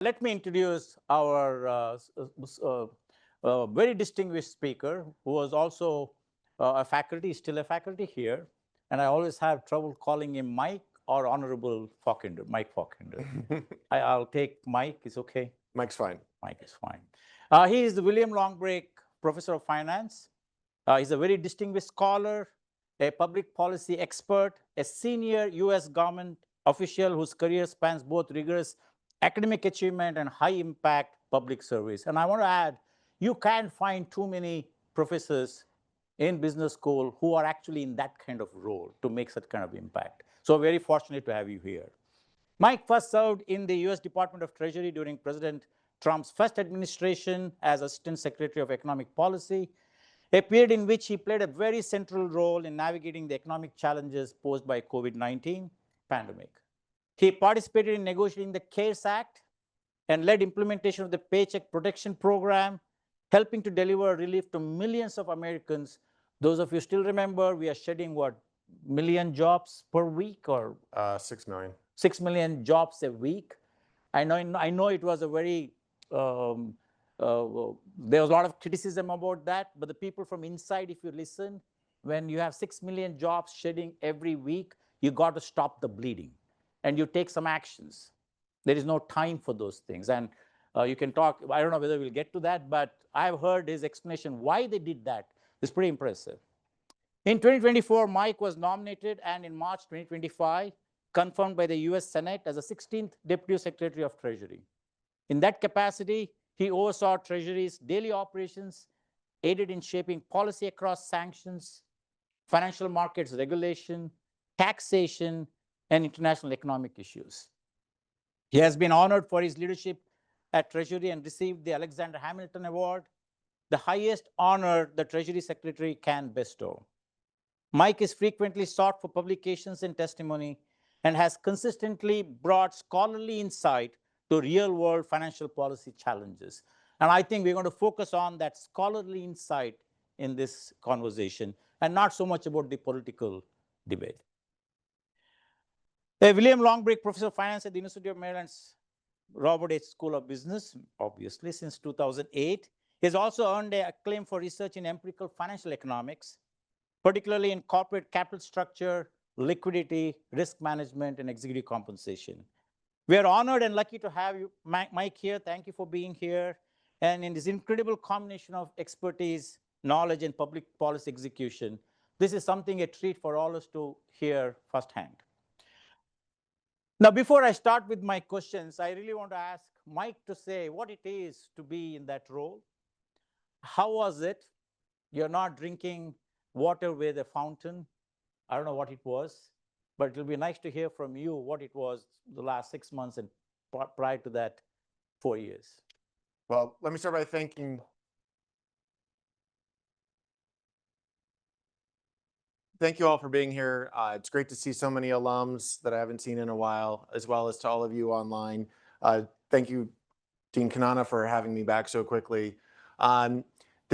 Let me introduce our very distinguished speaker who was also a faculty, still a faculty here. And I always have trouble calling him Mike or Honorable Faulkender, Mike Faulkender. I'll take Mike, it's okay. Mike's fine. Mike is fine. He is the William Longbrake Professor of Finance. He's a very distinguished scholar, a public policy expert, a senior US government official whose career spans both rigorous academic achievement and high impact public service. And I want to add, you can't find too many professors in business school who are actually in that kind of role to make such kind of impact. So very fortunate to have you here. Mike first served in the US Department of Treasury during President Trump's first administration as Assistant Secretary of Economic Policy, a period in which he played a very central role in navigating the economic challenges posed by COVID-19 pandemic. He participated in negotiating the CARES Act and led implementation of the Paycheck Protection Program, helping to deliver relief to millions of Americans. Those of you still remember, we are shedding what, million jobs per week, or 6 million. 6 million jobs a week. I know it was a very, there was a lot of criticism about that, but the people from inside, if you listen, when you have 6 million jobs shedding every week, you got to stop the bleeding and you take some actions. There is no time for those things. And you can talk, I don't know whether we'll get to that, but I've heard his explanation why they did that. It's pretty impressive. In 2024, Mike was nominated and in March 2025, confirmed by the US Senate as the 16th Deputy Secretary of Treasury. In that capacity, he oversaw Treasury's daily operations, aided in shaping policy across sanctions, financial markets regulation, taxation, and international economic issues. He has been honored for his leadership at Treasury and received the Alexander Hamilton Award, the highest honor the Treasury Secretary can bestow. Mike is frequently sought for publications and testimony and has consistently brought scholarly insight to real-world financial policy challenges. And I think we're going to focus on that scholarly insight in this conversation and not so much about the political debate. William Longbrake Professor of Finance at the University of Maryland's Robert H. School of Business, obviously, since 2008. He has also earned an acclaim for research in empirical financial economics, particularly in corporate capital structure, liquidity, risk management, and executive compensation. We are honored and lucky to have you, Mike, here. Thank you for being here. And in this incredible combination of expertise, knowledge, and public policy execution, this is something a treat for all of us to hear firsthand. Now, before I start with my questions, I really want to ask Mike to say what it is to be in that role. How was it? You're not drinking water with a fountain. I don't know what it was, but it'll be nice to hear from you what it was the last 6 months and prior to that, 4 years. Well, let me start by thanking you all for being here. It's great to see so many alums that I haven't seen in a while, as well as to all of you online. Thank you, Dean Konana, for having me back so quickly. The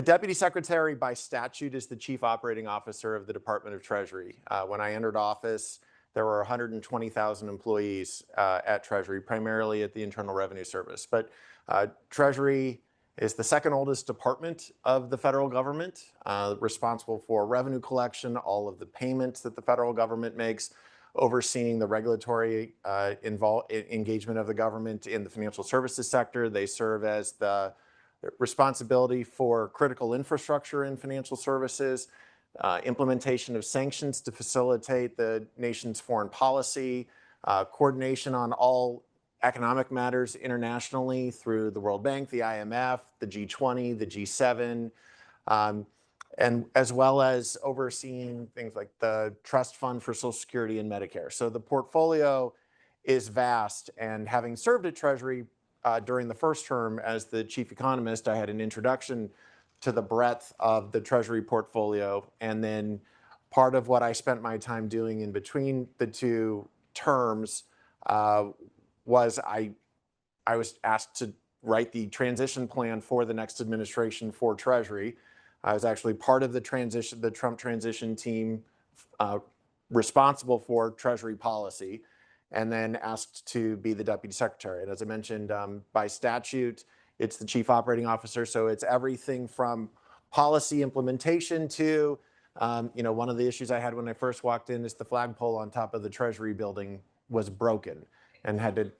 Deputy Secretary by statute is the Chief Operating Officer of the Department of Treasury. When I entered office, there were 120,000 employees at Treasury, primarily at the Internal Revenue Service. But Treasury is the second oldest department of the federal government, responsible for revenue collection, all of the payments that the federal government makes, overseeing the regulatory engagement of the government in the financial services sector. They serve as the responsibility for critical infrastructure in financial services, implementation of sanctions to facilitate the nation's foreign policy, coordination on all economic matters internationally through the World Bank, the IMF, the G20, the G7, and as well as overseeing things like the trust fund for Social Security and Medicare. So the portfolio is vast, and having served at Treasury during the first term as the chief economist, I had an introduction to the breadth of the Treasury portfolio. And then part of what I spent my time doing in between the two terms was I was asked to write the transition plan for the next administration for Treasury. I was actually part of the Trump transition team responsible for Treasury policy. and then asked to be the deputy secretary. And as I mentioned, by statute, it's the chief operating officer. So it's everything from policy implementation to, one of the issues I had when I first walked in is the flagpole on top of the Treasury building was broken and had to,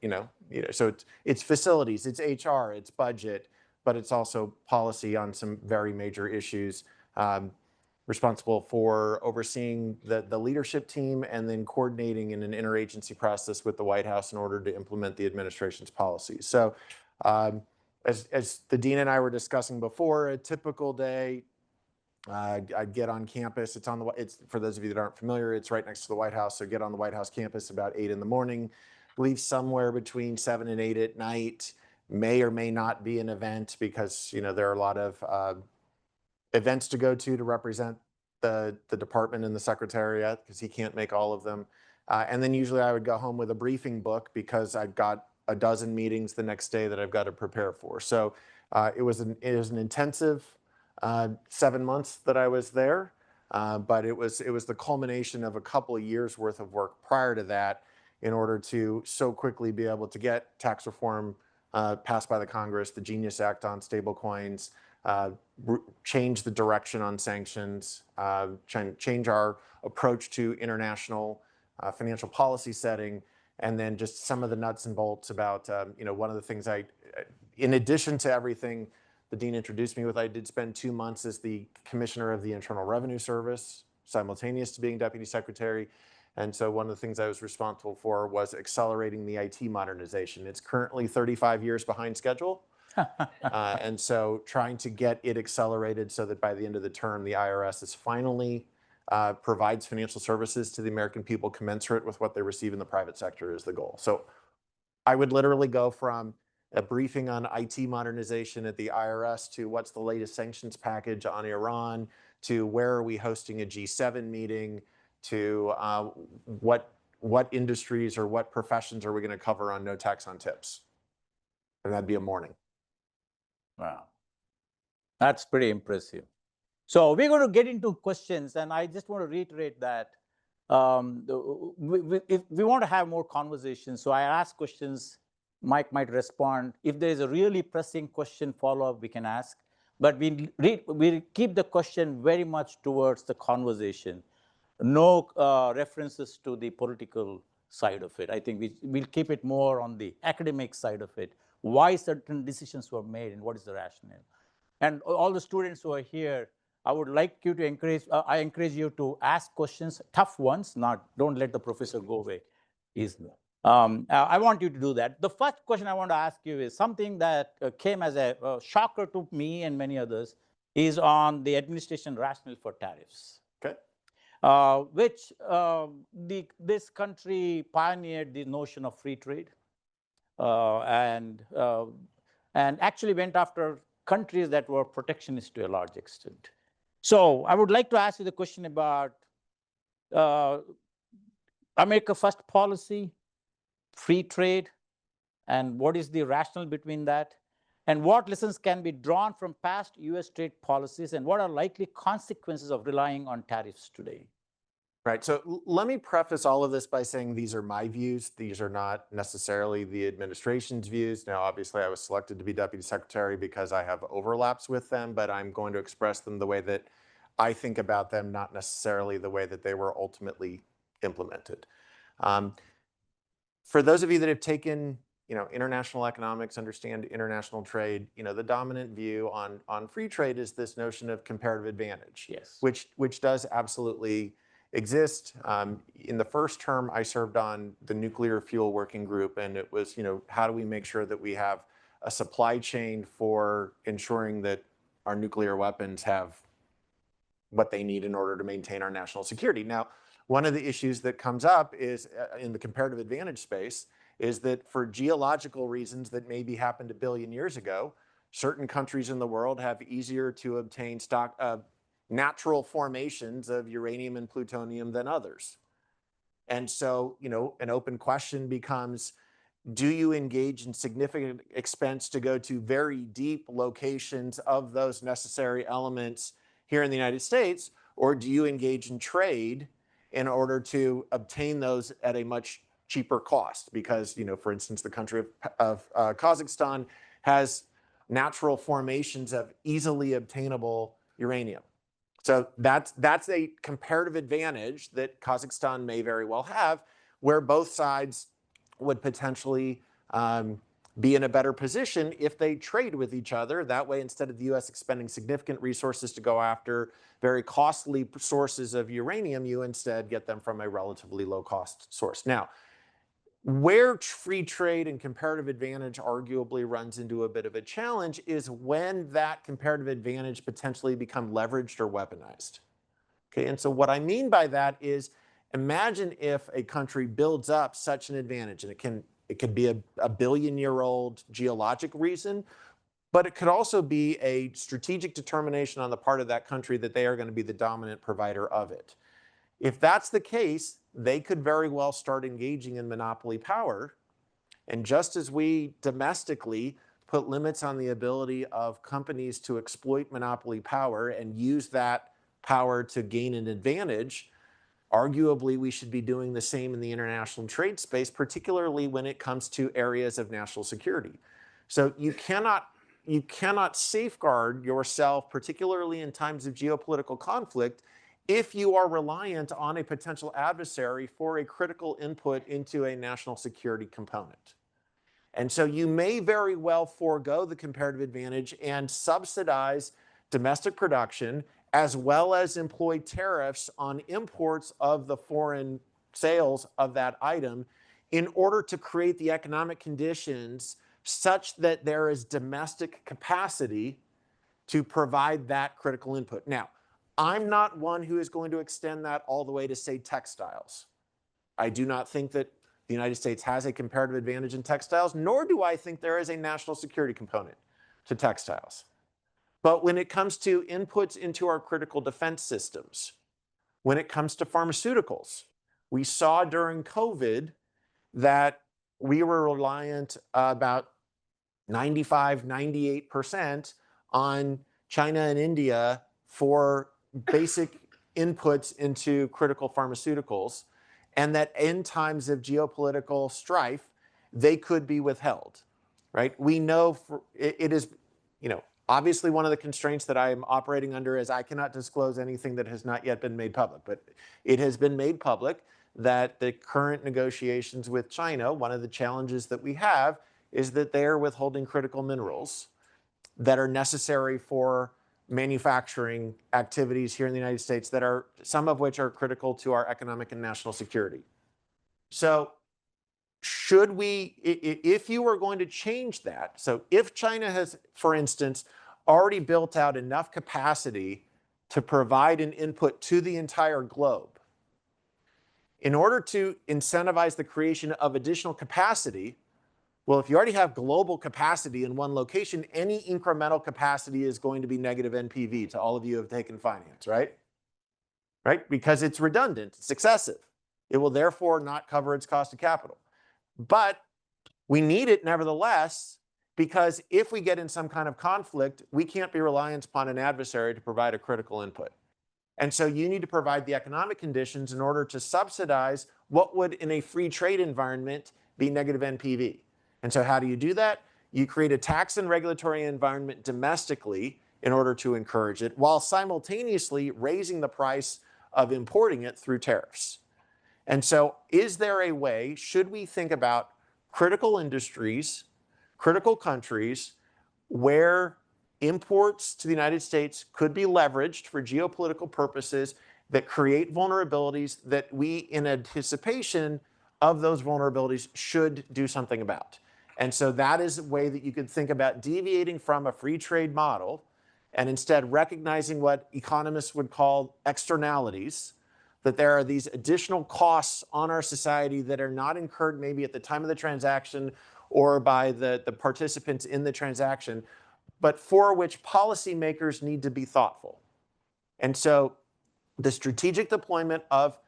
so it's facilities, it's HR, it's budget, but it's also policy on some very major issues. Responsible for overseeing the leadership team and then coordinating in an interagency process with the White House in order to implement the administration's policies. So as the dean and I were discussing before, a typical day, I'd get on campus. It's for those of you that aren't familiar, it's right next to the White House. So get on the White House campus about 8 in the morning, leave somewhere between 7 and 8 at night. May or may not be an event because there are a lot of events to go to represent the department and the secretariat because he can't make all of them. And then usually I would go home with a briefing book because I've got a dozen meetings the next day that I've got to prepare for. So it was an intensive 7 months that I was there, but it was the culmination of a couple of years worth of work prior to that in order to so quickly be able to get tax reform passed by the Congress, the Genius Act on stablecoins, change the direction on sanctions, change our approach to international financial policy setting, and then just some of the nuts and bolts about, one of the things in addition to everything the dean introduced me with, I did spend 2 months as the commissioner of the Internal Revenue Service, simultaneous to being deputy secretary. And so one of the things I was responsible for was accelerating the IT modernization. It's currently 35 years behind schedule. And so trying to get it accelerated so that by the end of the term, the IRS is finally provides financial services to the American people commensurate with what they receive in the private sector is the goal. So I would literally go from a briefing on IT modernization at the IRS to what's the latest sanctions package on Iran, to where are we hosting a G7 meeting, to what industries or what professions are we going to cover on no tax on tips. And that'd be a morning. Wow. That's pretty impressive. So we're going to get into questions, and I just want to reiterate that if we want to have more conversations, so I ask questions, Mike might respond. If there is a really pressing question follow-up, we can ask. But we keep the question very much towards the conversation. No references to the political side of it. I think we'll keep it more on the academic side of it. Why certain decisions were made and what is the rationale. And all the students who are here, I would like you to I encourage you to ask questions, tough ones, don't let the professor go away easily. I want you to do that. The first question I want to ask you is something that came as a shocker to me and many others, is on the administration rationale for tariffs. Okay. Which this country pioneered the notion of free trade and actually went after countries that were protectionist to a large extent. So I would like to ask you the question about America First policy, free trade, and what is the rationale between that? And what lessons can be drawn from past US trade policies, and what are likely consequences of relying on tariffs today? Right. So let me preface all of this by saying these are my views. These are not necessarily the administration's views. Now, obviously, I was selected to be deputy secretary because I have overlaps with them, but I'm going to express them the way that I think about them, not necessarily the way that they were ultimately implemented. For those of you that have taken international economics, understand international trade, the dominant view on free trade is this notion of comparative advantage. Yes. Which does absolutely exist. In the first term, I served on the nuclear fuel working group, and it was, how do we make sure that we have a supply chain for ensuring that our nuclear weapons have what they need in order to maintain our national security. Now, one of the issues that comes up is in the comparative advantage space is that for geological reasons that maybe happened a billion years ago, certain countries in the world have easier to obtain natural formations of uranium and plutonium than others. And so, an open question becomes, do you engage in significant expense to go to very deep locations of those necessary elements here in the United States, or do you engage in trade in order to obtain those at a much cheaper cost because, for instance, the country of Kazakhstan has natural formations of easily obtainable uranium. So that's a comparative advantage that Kazakhstan may very well have, where both sides would potentially be in a better position if they trade with each other. That way, instead of the US expending significant resources to go after very costly sources of uranium, you instead get them from a relatively low cost source. Now, where free trade and comparative advantage arguably runs into a bit of a challenge is when that comparative advantage potentially become leveraged or weaponized. Okay, and so what I mean by that is, imagine if a country builds up such an advantage, and it could be a billion-year-old geologic reason, but it could also be a strategic determination on the part of that country that they are going to be the dominant provider of it. If that's the case, they could very well start engaging in monopoly power. And just as we domestically put limits on the ability of companies to exploit monopoly power and use that power to gain an advantage, arguably we should be doing the same in the international trade space, particularly when it comes to areas of national security. So you cannot safeguard yourself, particularly in times of geopolitical conflict, if you are reliant on a potential adversary for a critical input into a national security component. And so you may very well forego the comparative advantage and subsidize domestic production, as well as employ tariffs on imports of the foreign sales of that item in order to create the economic conditions such that there is domestic capacity to provide that critical input. Now, I'm not one who is going to extend that all the way to, say, textiles. I do not think that the United States has a comparative advantage in textiles, nor do I think there is a national security component to textiles. But when it comes to inputs into our critical defense systems, when it comes to pharmaceuticals, we saw during COVID that we were reliant about 95, 98% on China and India for basic inputs into critical pharmaceuticals, and that in times of geopolitical strife, they could be withheld, right? We know it is, obviously one of the constraints that I am operating under is I cannot disclose anything that has not yet been made public, but it has been made public that the current negotiations with China, one of the challenges that we have is that they are withholding critical minerals that are necessary for manufacturing activities here in the United States, that are some of which are critical to our economic and national security. So should we, if you are going to change that, so if China has, for instance, already built out enough capacity to provide an input to the entire globe, in order to incentivize the creation of additional capacity, well, if you already have global capacity in one location, any incremental capacity is going to be negative NPV to all of you who have taken finance, right? Right? Because it's redundant, it's excessive. It will therefore not cover its cost of capital. But we need it nevertheless, because if we get in some kind of conflict, we can't be reliant upon an adversary to provide a critical input. And so you need to provide the economic conditions in order to subsidize what would, in a free trade environment, be negative NPV. And so how do you do that? You create a tax and regulatory environment domestically in order to encourage it, while simultaneously raising the price of importing it through tariffs. And so is there a way, should we think about critical industries, critical countries, where imports to the United States could be leveraged for geopolitical purposes that create vulnerabilities that we, in anticipation of those vulnerabilities, should do something about? And so that is a way that you could think about deviating from a free trade model and instead recognizing what economists would call externalities, that there are these additional costs on our society that are not incurred maybe at the time of the transaction or by the participants in the transaction, but for which policymakers need to be thoughtful. And so the strategic deployment of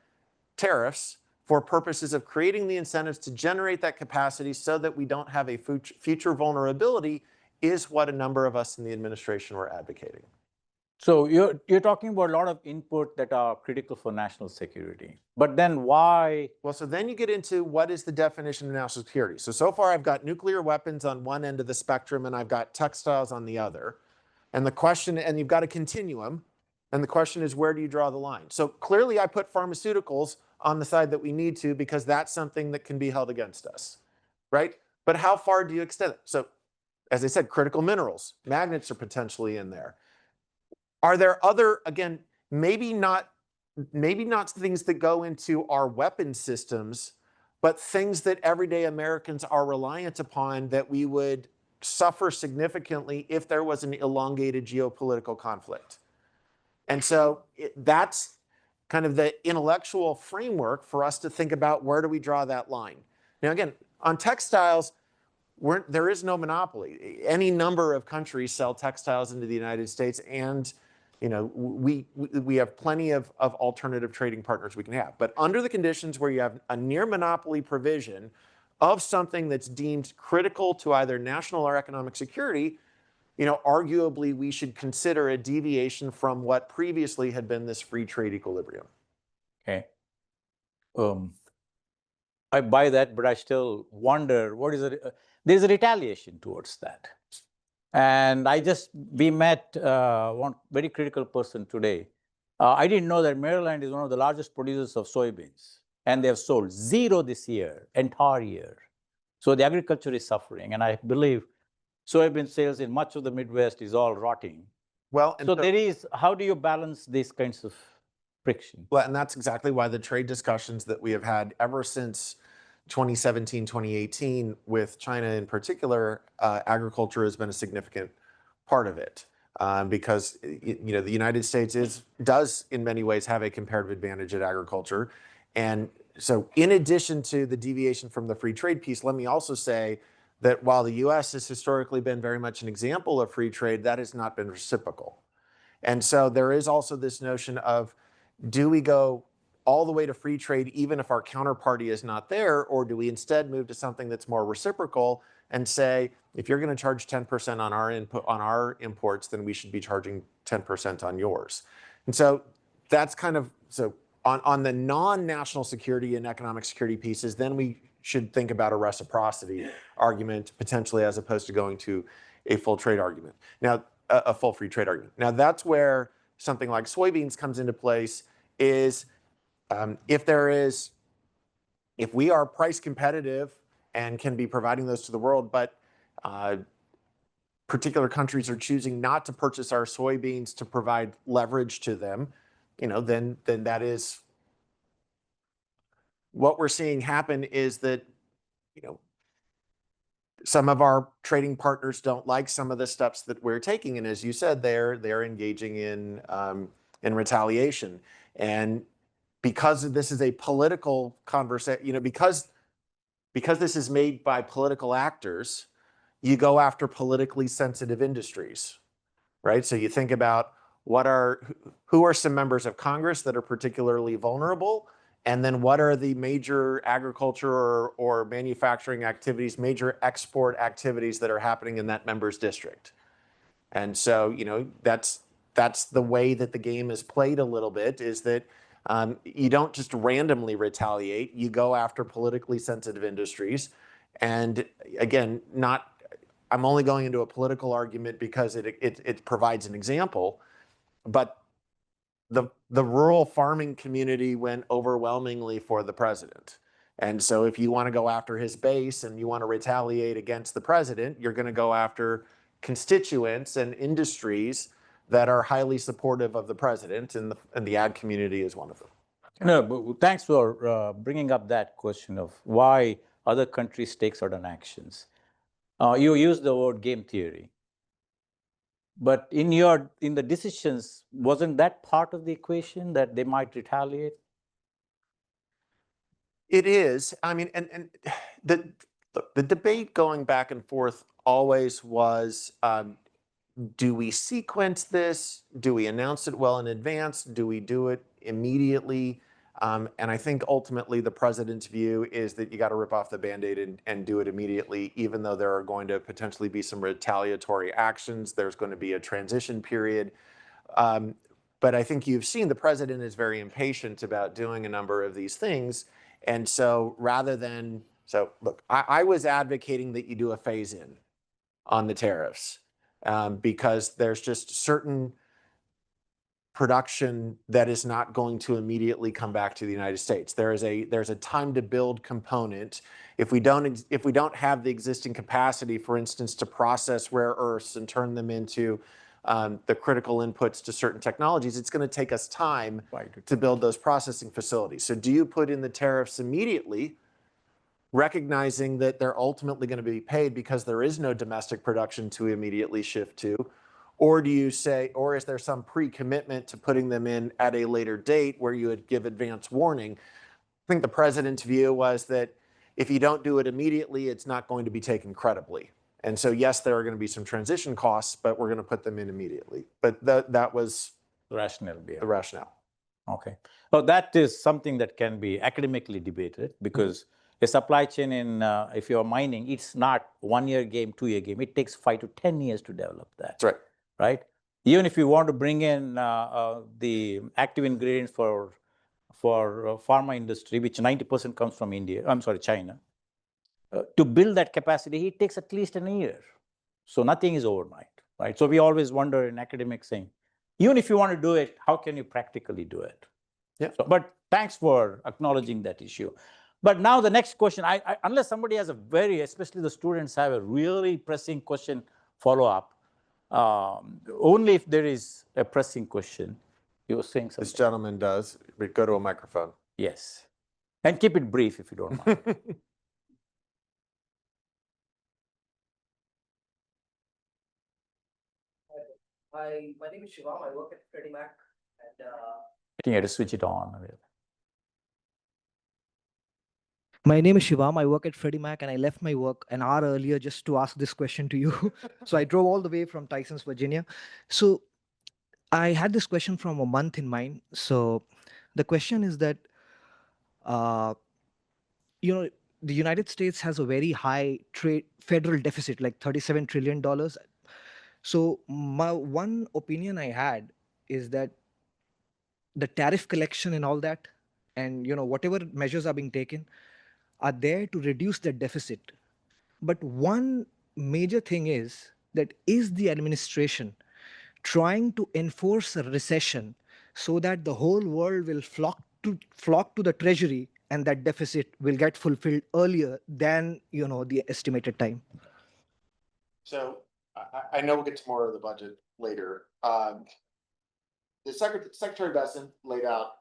tariffs for purposes of creating the incentives to generate that capacity so that we don't have a future vulnerability is what a number of us in the administration were advocating. So you're talking about a lot of input that are critical for national security. But then why? Well, so then you get into what is the definition of national security. So far I've got nuclear weapons on one end of the spectrum and I've got textiles on the other. And the question, and you've got a continuum, and the question is, where do you draw the line? So clearly I put pharmaceuticals on the side that we need to, because that's something that can be held against us, right? But how far do you extend it? So as I said, critical minerals, magnets are potentially in there. Are there other, again, maybe not things that go into our weapon systems, but things that everyday Americans are reliant upon that we would suffer significantly if there was an elongated geopolitical conflict? And so that's kind of the intellectual framework for us to think about, where do we draw that line? Now, again, on textiles, there is no monopoly. Any number of countries sell textiles into the United States, and we have plenty of alternative trading partners we can have. But under the conditions where you have a near monopoly provision of something that's deemed critical to either national or economic security, arguably we should consider a deviation from what previously had been this free trade equilibrium. Okay. I buy that, but I still wonder what is it? There's a retaliation towards that. And we met one very critical person today. I didn't know that Maryland is one of the largest producers of soybeans, and they have sold zero this year, entire year. So the agriculture is suffering, and I believe soybean sales in much of the Midwest is all rotting. Well, so how do you balance these kinds of friction? Well, and that's exactly why the trade discussions that we have had ever since 2017, 2018 with China in particular, agriculture has been a significant part of it. Because the United States does in many ways have a comparative advantage at agriculture. And so in addition to the deviation from the free trade piece, let me also say that while the US has historically been very much an example of free trade, that has not been reciprocal. And so there is also this notion of, do we go all the way to free trade even if our counterparty is not there, or do we instead move to something that's more reciprocal and say, if you're going to charge 10% on our imports, then we should be charging 10% on yours. And so that's kind of, so on the non-national security and economic security pieces, then we should think about a reciprocity argument potentially, as opposed to going to a full trade argument. Now, a full free trade argument. Now that's where something like soybeans comes into place, is if we are price competitive and can be providing those to the world, but particular countries are choosing not to purchase our soybeans to provide leverage to them, then that is what we're seeing happen, is that, some of our trading partners don't like some of the steps that we're taking. And as you said, they're engaging in retaliation. And because this is a political conversation, because this is made by political actors, you go after politically sensitive industries, right? So you think about who are some members of Congress that are particularly vulnerable, and then what are the major agriculture or manufacturing activities, major export activities that are happening in that member's district. And so, that's the way that the game is played a little bit, is that you don't just randomly retaliate, you go after politically sensitive industries. And again, I'm only going into a political argument because it provides an example, but the rural farming community went overwhelmingly for the president. And so if you want to go after his base and you want to retaliate against the president, you're going to go after constituents and industries that are highly supportive of the president, and the ag community is one of them. No, but thanks for bringing up that question of why other countries take certain actions. You used the word game theory. But in the decisions, wasn't that part of the equation, that they might retaliate? It is. I mean, and the debate going back and forth always was, do we sequence this? Do we announce it well in advance? Do we do it immediately? And I think ultimately the president's view is that you got to rip off the Band-Aid and do it immediately, even though there are going to potentially be some retaliatory actions. There's going to be a transition period. But I think you've seen the president is very impatient about doing a number of these things. And so rather than, so look, I was advocating that you do a phase in on the tariffs because there's just certain production that is not going to immediately come back to the United States. There's a time to build component. If we don't have the existing capacity, for instance, to process rare earths and turn them into the critical inputs to certain technologies, it's going to take us time to build those processing facilities. So do you put in the tariffs immediately, recognizing that they're ultimately going to be paid because there is no domestic production to immediately shift to? Or do you say, or is there some pre-commitment to putting them in at a later date where you would give advance warning? I think the president's view was that if you don't do it immediately, it's not going to be taken credibly. And so, yes, there are going to be some transition costs, but we're going to put them in immediately. But that was the rationale. The rationale. Okay. Well, that is something that can be academically debated because a supply chain in, if you're mining, it's not 1 year game, 2 year game. It takes 5 to 10 years to develop that. That's right. Right? Even if you want to bring in the active ingredients for pharma industry, which 90% comes from China, to build that capacity, it takes at least a year. So nothing is overnight, right? So we always wonder in academics saying, even if you want to do it, how can you practically do it? Yeah. So, but thanks for acknowledging that issue. But now the next question, unless somebody has especially the students have a really pressing question follow-up, only if there is a pressing question. You were saying something. This gentleman does. But go to a microphone. Yes. And keep it brief if you don't mind. My name is Shivam. I work at Freddie Mac. And, I think you had to switch it on. my name is Shivam. I work at Freddie Mac, and I left my work an hour earlier just to ask this question to you. So I drove all the way from Tysons, Virginia. So I had this question from a month in mind. So the question is that, the United States has a very high federal deficit, like $37 trillion. So my one opinion I had is that the tariff collection and all that, and whatever measures are being taken, are there to reduce the deficit. But one major thing is the administration trying to enforce a recession so that the whole world will flock to the Treasury and that deficit will get fulfilled earlier than the estimated time? So I know we'll get to more of the budget later. The Secretary Besson laid out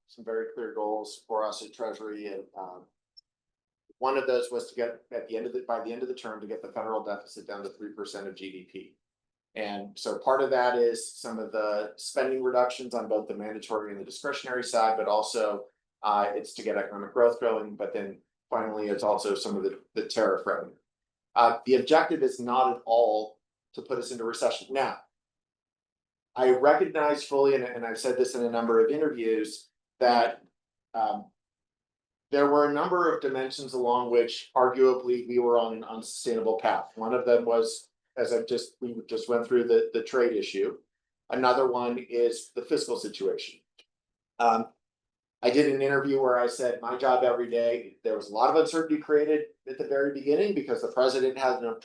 some very clear goals for us at Treasury, and one of those was to get by the end of the term to get the federal deficit down to 3% of GDP. And so part of that is some of the spending reductions on both the mandatory and the discretionary side, but also it's to get economic growth going. But then finally, it's also some of the tariff revenue. The objective is not at all to put us into recession. Now, I recognize fully, and I've said this in a number of interviews, that there were a number of dimensions along which arguably we were on an unsustainable path. One of them was, as we just went through, the trade issue. Another one is the fiscal situation. I did an interview where I said my job every day, there was a lot of uncertainty created at the very beginning because the president has an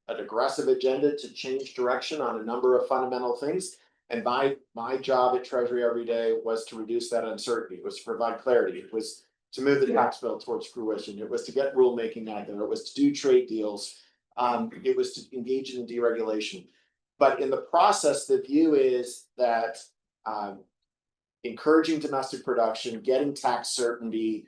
aggressive agenda to change direction on a number of fundamental things. And my job at Treasury every day was to reduce that uncertainty. It was to provide clarity. It was to move the tax bill towards fruition. It was to get rulemaking out there. It was to do trade deals. It was to engage in deregulation. But in the process, the view is that encouraging domestic production, getting tax certainty,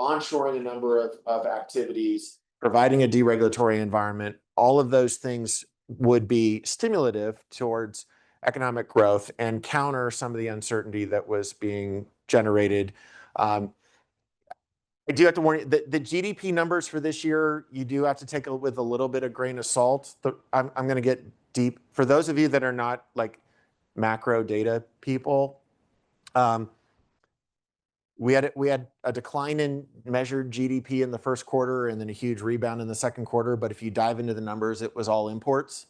onshoring a number of activities, providing a deregulatory environment, all of those things would be stimulative towards economic growth and counter some of the uncertainty that was being generated. I do have to warn you, the GDP numbers for this year, you do have to take it with a little bit of grain of salt. I'm going to get deep. For those of you that are not like macro data people, we had a decline in measured GDP in the first quarter and then a huge rebound in the second quarter. But if you dive into the numbers, it was all imports.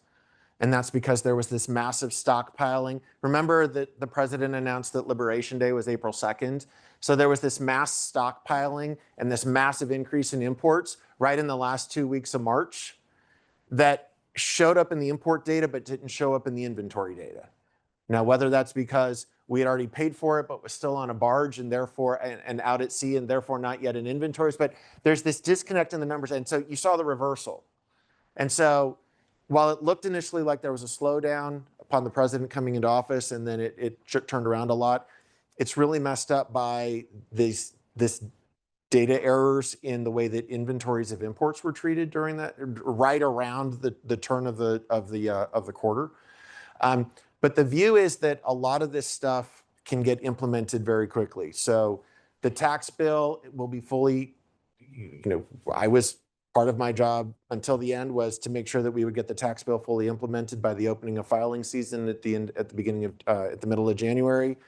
And that's because there was this massive stockpiling. Remember that the president announced that Liberation Day was April 2nd? So there was this mass stockpiling and this massive increase in imports right in the last 2 weeks of March that showed up in the import data but didn't show up in the inventory data. Now, whether that's because we had already paid for it but was still on a barge and therefore and out at sea and therefore not yet in inventories, but there's this disconnect in the numbers. And so you saw the reversal. And so while it looked initially like there was a slowdown upon the president coming into office and then it turned around a lot, it's really messed up by this data errors in the way that inventories of imports were treated during that, right around the turn of the quarter. But the view is that a lot of this stuff can get implemented very quickly. So the tax bill will be fully, I was part of my job until the end was to make sure that we would get the tax bill fully implemented by the opening of filing season at the middle of January.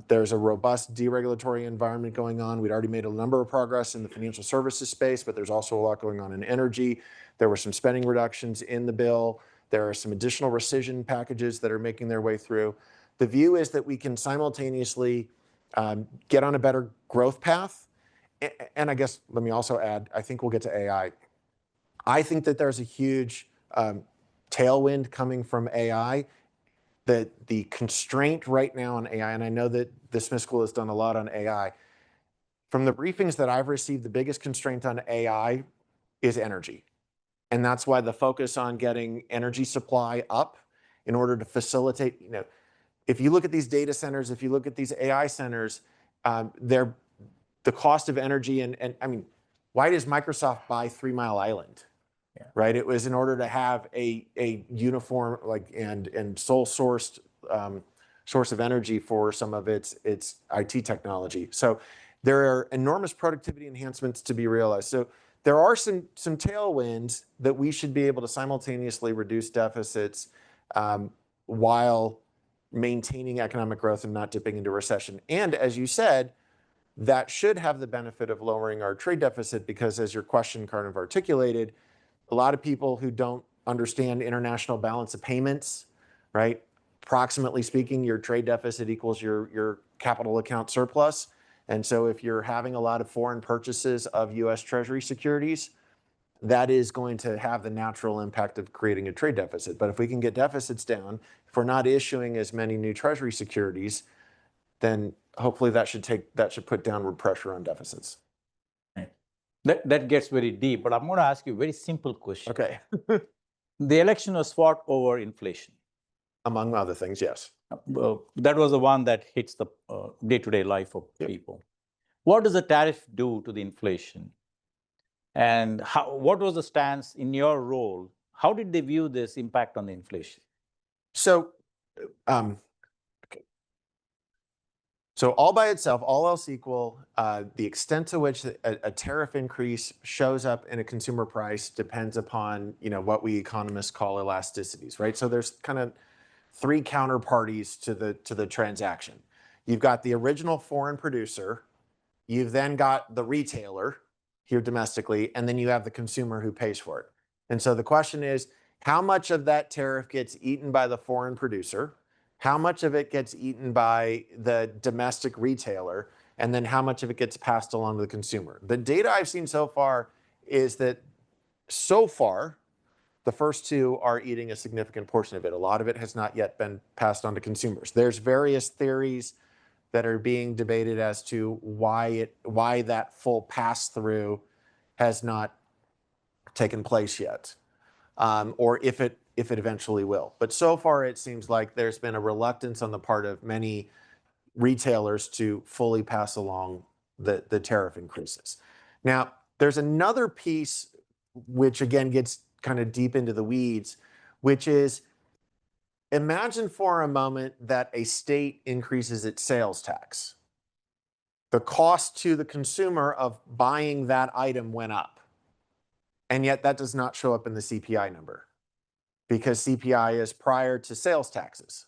There's a robust deregulatory environment going on. We'd already made a number of progress in the financial services space, but there's also a lot going on in energy. There were some spending reductions in the bill. There are some additional rescission packages that are making their way through. The view is that we can simultaneously get on a better growth path. And I guess, let me also add, I think we'll get to AI. I think that there's a huge tailwind coming from AI. That the constraint right now on AI, and I know that the Smith School has done a lot on AI. From the briefings that I've received, the biggest constraint on AI is energy. And that's why the focus on getting energy supply up in order to facilitate, if you look at these data centers, if you look at these AI centers, the cost of energy and I mean, why does Microsoft buy 3 Mile Island? Yeah. Right? It was in order to have a uniform and sole sourced source of energy for some of its IT technology. So there are enormous productivity enhancements to be realized. So there are some tailwinds that we should be able to simultaneously reduce deficits while maintaining economic growth and not dipping into recession. And as you said, that should have the benefit of lowering our trade deficit because, as your question kind of articulated, a lot of people who don't understand international balance of payments, right? Approximately speaking, your trade deficit equals your capital account surplus. And so if you're having a lot of foreign purchases of US Treasury securities, that is going to have the natural impact of creating a trade deficit. But if we can get deficits down, if we're not issuing as many new Treasury securities, then hopefully that should put downward pressure on deficits. Right. That gets very deep, but I'm going to ask you a very simple question. Okay. The election was fought over inflation. Among other things, yes. That was the one that hits the day-to-day life of people. What does the tariff do to the inflation? And what was the stance in your role? How did they view this impact on the inflation? So, So all by itself, all else equal, the extent to which a tariff increase shows up in a consumer price depends upon what we economists call elasticities, right? So there's kind of 3 counterparties to the transaction. You've got the original foreign producer, you've then got the retailer here domestically, and then you have the consumer who pays for it. And so the question is, how much of that tariff gets eaten by the foreign producer? How much of it gets eaten by the domestic retailer, and then how much of it gets passed along to the consumer? The data I've seen so far is that so far, the first 2 are eating a significant portion of it. A lot of it has not yet been passed on to consumers. There's various theories that are being debated as to why that full pass-through has not taken place yet, or if it eventually will. But so far, it seems like there's been a reluctance on the part of many retailers to fully pass along the tariff increases. Now, there's another piece which again gets kind of deep into the weeds, which is imagine for a moment that a state increases its sales tax. The cost to the consumer of buying that item went up. And yet that does not show up in the CPI number because CPI is prior to sales taxes,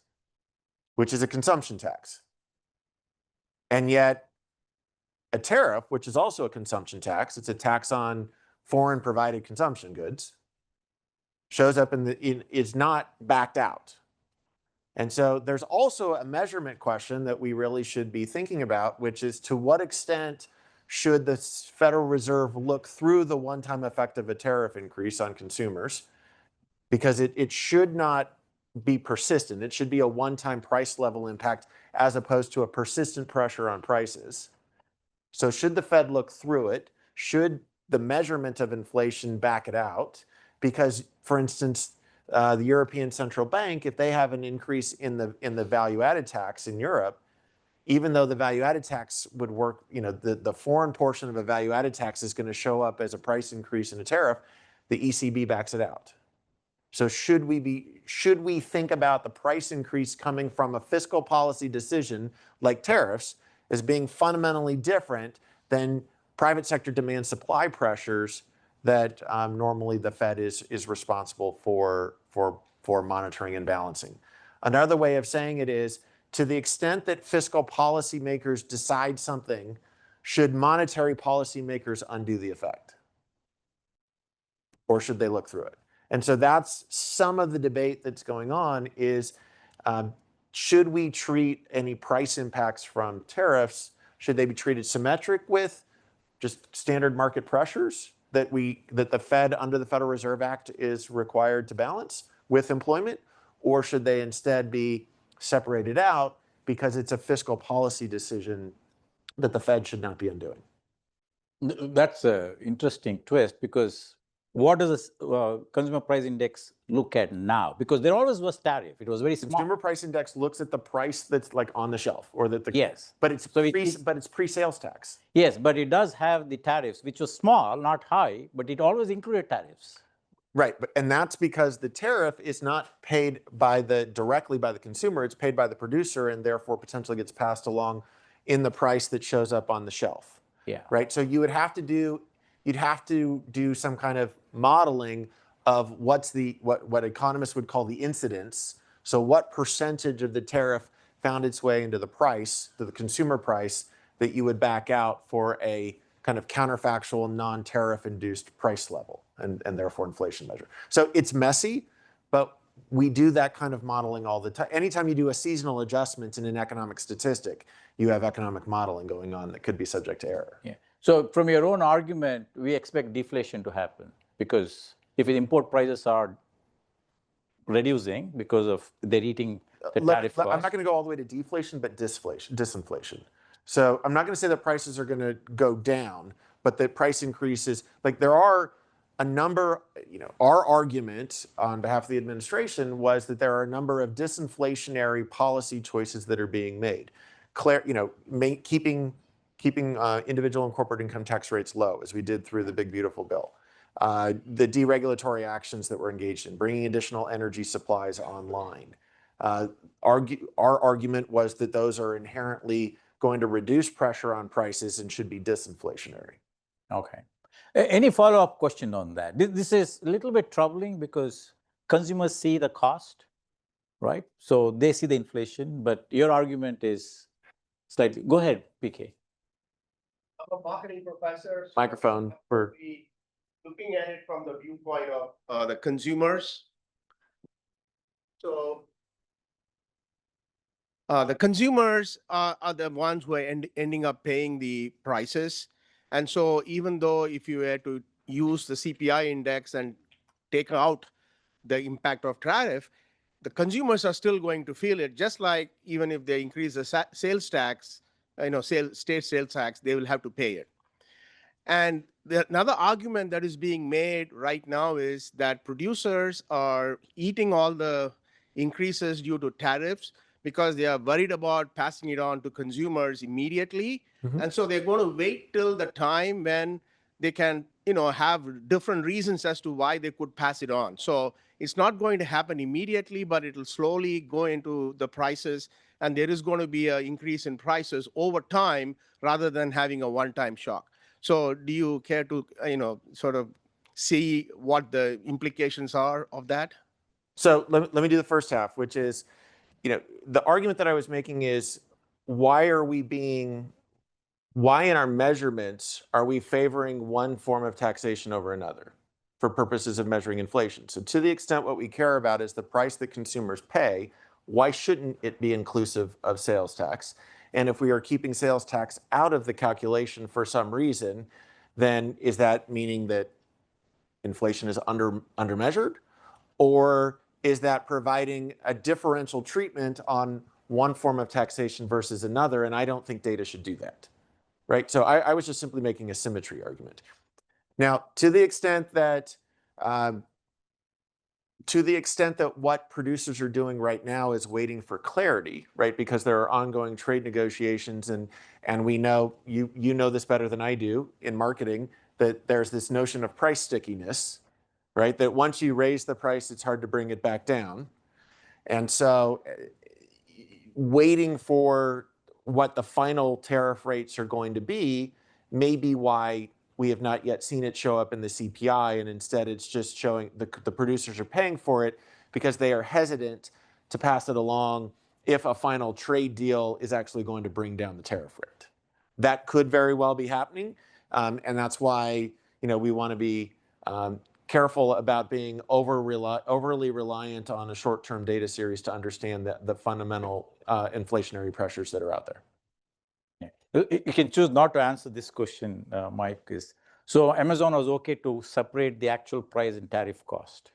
which is a consumption tax. And yet a tariff, which is also a consumption tax, it's a tax on foreign provided consumption goods, shows up is not backed out. And so there's also a measurement question that we really should be thinking about, which is to what extent should the Federal Reserve look through the one-time effect of a tariff increase on consumers? Because it should not be persistent. It should be a one-time price level impact as opposed to a persistent pressure on prices. So should the Fed look through it? Should the measurement of inflation back it out? Because, for instance, the European Central Bank, if they have an increase in the value-added tax in Europe, even though the value-added tax would work, the foreign portion of a value-added tax is going to show up as a price increase in a tariff, the ECB backs it out. So should we think about the price increase coming from a fiscal policy decision like tariffs as being fundamentally different than private sector demand supply pressures that normally the Fed is responsible for monitoring and balancing? Another way of saying it is, to the extent that fiscal policymakers decide something, should monetary policymakers undo the effect? Or should they look through it? And so that's some of the debate that's going on is, should we treat any price impacts from tariffs, should they be treated symmetric with just standard market pressures that the Fed under the Federal Reserve Act is required to balance with employment? Or should they instead be separated out because it's a fiscal policy decision that the Fed should not be undoing? That's an interesting twist, because what does the consumer price index look at now? Because there always was tariff. It was very small. Consumer price index looks at the price that's like on the shelf, or that the Yes. but it's So but it's pre-sales tax. Yes, but it does have the tariffs, which was small, not high, but it always included tariffs. Right, and that's because the tariff is not paid directly by the consumer. It's paid by the producer, and therefore potentially gets passed along in the price that shows up on the shelf. Yeah. Right. So you'd have to do some kind of modeling of what economists would call the incidence. So what percentage of the tariff found its way into the price, to the consumer price, that you would back out for a kind of counterfactual, non-tariff induced price level and therefore inflation measure. So it's messy, but we do that kind of modeling all the time. Anytime you do a seasonal adjustment in an economic statistic, you have economic modeling going on that could be subject to error. Yeah. So from your own argument, we expect deflation to happen, because if the import prices are reducing because of they're eating the tariff cost. I'm not going to go all the way to deflation, but disinflation. So I'm not going to say that prices are going to go down, but the price increases, like there are a number, our argument on behalf of the administration was that there are a number of disinflationary policy choices that are being made. Keeping individual and corporate income tax rates low, as we did through the Big Beautiful Bill. The deregulatory actions that we're engaged in, bringing additional energy supplies online. Our argument was that those are inherently going to reduce pressure on prices and should be disinflationary. Okay. Any follow-up question on that? This is a little bit troubling because consumers see the cost, right? So they see the inflation, but your argument is slightly. Go ahead, PK. I'm a marketing professor. So Microphone for. Looking at it from the viewpoint of the consumers. So the consumers are the ones who are ending up paying the prices. And so even though if you were to use the CPI index and take out the impact of tariff, the consumers are still going to feel it, just like even if they increase the sales tax, state sales tax, they will have to pay it. And another argument that is being made right now is that producers are eating all the increases due to tariffs because they are worried about passing it on to consumers immediately. Mm-hmm. And so they're going to wait till the time when they can, have different reasons as to why they could pass it on. So it's not going to happen immediately, but it'll slowly go into the prices. And there is going to be an increase in prices over time rather than having a one-time shock. So do you care to, sort of see what the implications are of that? So let me do the first half, which is, the argument that I was making is, why in our measurements are we favoring one form of taxation over another? for purposes of measuring inflation. So to the extent what we care about is the price that consumers pay, why shouldn't it be inclusive of sales tax? And if we are keeping sales tax out of the calculation for some reason, then is that meaning that inflation is undermeasured? Or is that providing a differential treatment on one form of taxation versus another? And I don't think data should do that, right? So I was just simply making a symmetry argument. Now, to the extent that what producers are doing right now is waiting for clarity, right? Because there are ongoing trade negotiations, and we know, you know this better than I do in marketing, that there's this notion of price stickiness, right? That once you raise the price, it's hard to bring it back down. And so waiting for what the final tariff rates are going to be may be why we have not yet seen it show up in the CPI, and instead it's just showing the producers are paying for it because they are hesitant to pass it along if a final trade deal is actually going to bring down the tariff rate. That could very well be happening, and that's why we want to be careful about being overly reliant on a short-term data series to understand the fundamental inflationary pressures that are out there. You can choose not to answer this question, Mike. So Amazon was okay to separate the actual price and tariff cost?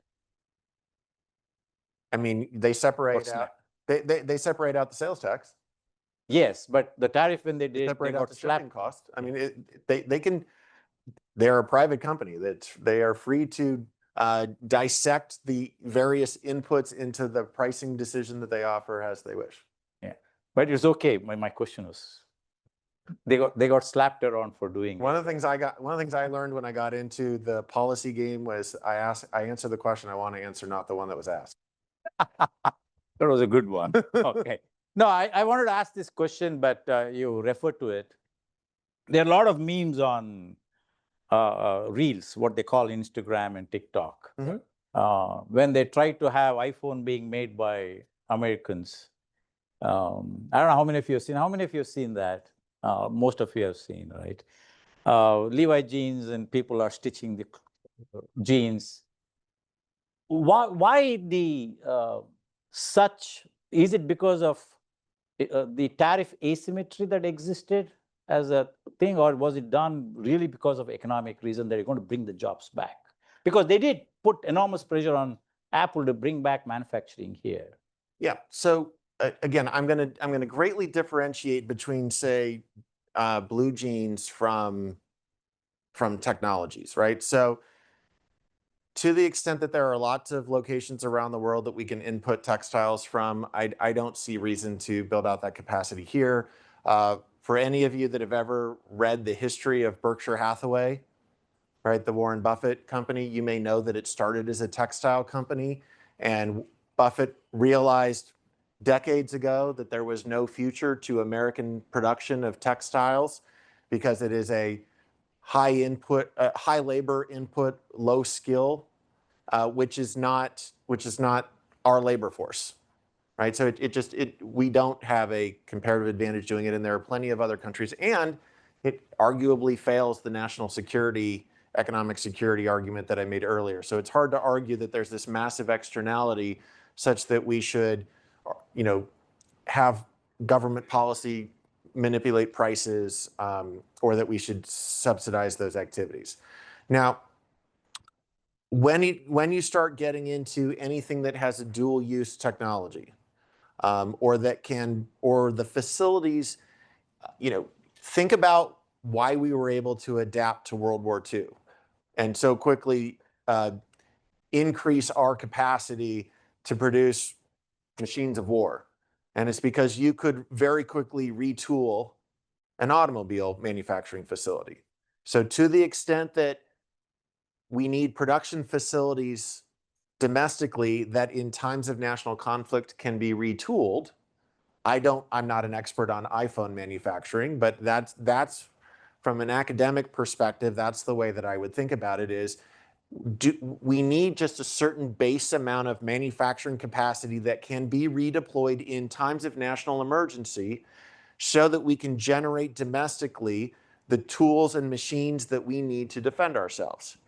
I mean, they separate What's out. They separate out the sales tax. Yes, but the tariff when they did, Separate they out got the slapped. shipping cost. I mean, they can. They're a private company that they are free to dissect the various inputs into the pricing decision that they offer as they wish. Yeah, but it's okay. My question was, they got slapped around for doing One of the things I learned when I got into the policy game was I answer the question I want to answer, not the one that was asked. That was a good one. Okay. No, I wanted to ask this question, but you referred to it. There are a lot of memes on Reels, what they call Instagram and TikTok. Mm-hmm. When they try to have iPhone being made by Americans. I don't know how many of you have seen. How many of you have seen that? Most of you have seen, right? Levi jeans, and people are stitching the jeans. Why the such? Is it because of the tariff asymmetry that existed as a thing, or was it done really because of economic reason that you're going to bring the jobs back? Because they did put enormous pressure on Apple to bring back manufacturing here. Yeah. So again, I'm gonna greatly differentiate between, say, blue jeans from technologies, right? So to the extent that there are lots of locations around the world that we can input textiles from, I don't see reason to build out that capacity here. For any of you that have ever read the history of Berkshire Hathaway, right, the Warren Buffett company, you may know that it started as a textile company, and Buffett realized decades ago that there was no future to American production of textiles because it is a high input, high labor input, low skill, which is not our labor force, right? So we don't have a comparative advantage doing it, and there are plenty of other countries, and it arguably fails the national security, economic security argument that I made earlier. So it's hard to argue that there's this massive externality such that we should, have government policy manipulate prices, or that we should subsidize those activities. Now, when you start getting into anything that has a dual use technology, or the facilities, think about why we were able to adapt to World War II and so quickly increase our capacity to produce machines of war. And it's because you could very quickly retool an automobile manufacturing facility. So to the extent that we need production facilities domestically that in times of national conflict can be retooled, I'm not an expert on iPhone manufacturing, but that's from an academic perspective, that's the way that I would think about it is, we need just a certain base amount of manufacturing capacity that can be redeployed in times of national emergency so that we can generate domestically the tools and machines that we need to defend ourselves.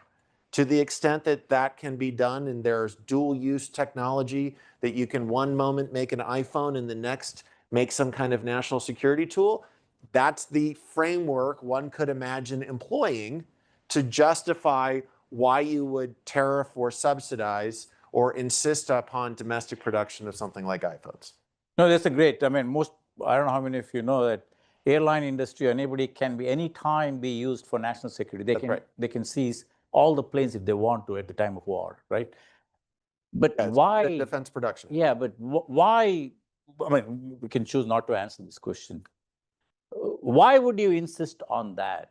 To the extent that that can be done, and there's dual use technology that you can one moment make an iPhone and the next make some kind of national security tool, that's the framework one could imagine employing to justify why you would tariff or subsidize or insist upon domestic production of something like iPhones. No, that's a great, I mean, I don't know how many of you know that airline industry or anybody can be, any time be used for national security. That's right. They can seize all the planes if they want to at the time of war, right? But Yeah, it's why? defense production. Yeah, but why? I mean, we can choose not to answer this question. Why would you insist on that,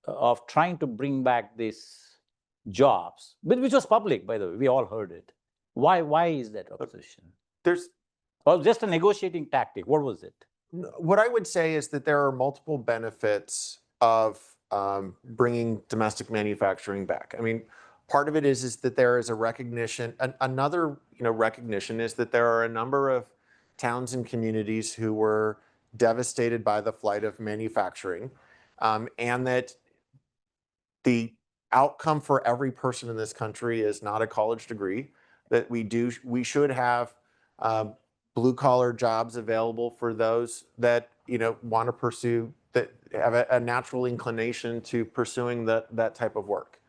of trying to bring back these jobs, which was public, by the way, we all heard it. Why is that opposition? There's Or just a negotiating tactic? What was it? What I would say is that there are multiple benefits of bringing domestic manufacturing back. I mean, part of it is that there is a recognition. Another recognition is that there are a number of towns and communities who were devastated by the flight of manufacturing, and that the outcome for every person in this country is not a college degree. That we should have blue collar jobs available for those that want to pursue, that have a natural inclination to pursuing that type of work.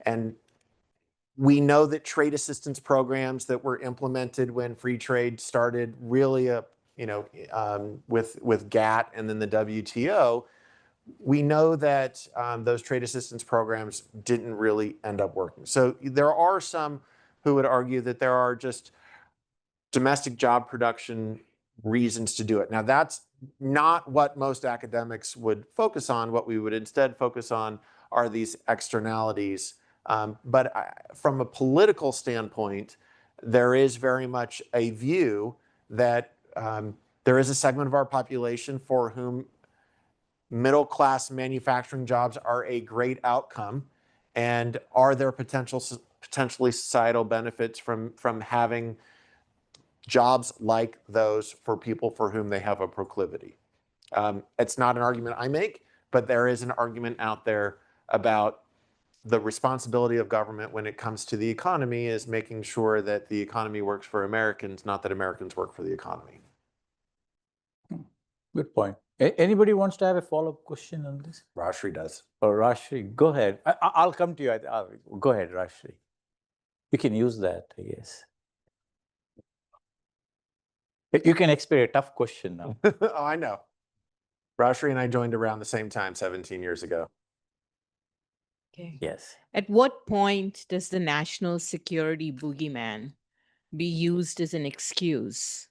And we know that trade assistance programs that were implemented when free trade started, really with GATT and then the WTO, we know that those trade assistance programs didn't really end up working. So there are some who would argue that there are just domestic job production reasons to do it. Now, that's not what most academics would focus on. What we would instead focus on are these externalities. But from a political standpoint, there is very much a view that there is a segment of our population for whom middle-class manufacturing jobs are a great outcome, and are there potentially societal benefits from having jobs like those for people for whom they have a proclivity. It's not an argument I make, but there is an argument out there about the responsibility of government when it comes to the economy is making sure that the economy works for Americans, not that Americans work for the economy. Good point. Anybody wants to have a follow-up question on this? Rashri does. Or Rashri, go ahead. I'll come to you. Go ahead, Rashri. You can use that, I guess. You can expect a tough question now. Oh, I know. Rashri and I joined around the same time 17 years ago. Okay. Yes. At what point does the national security boogeyman be used as an excuse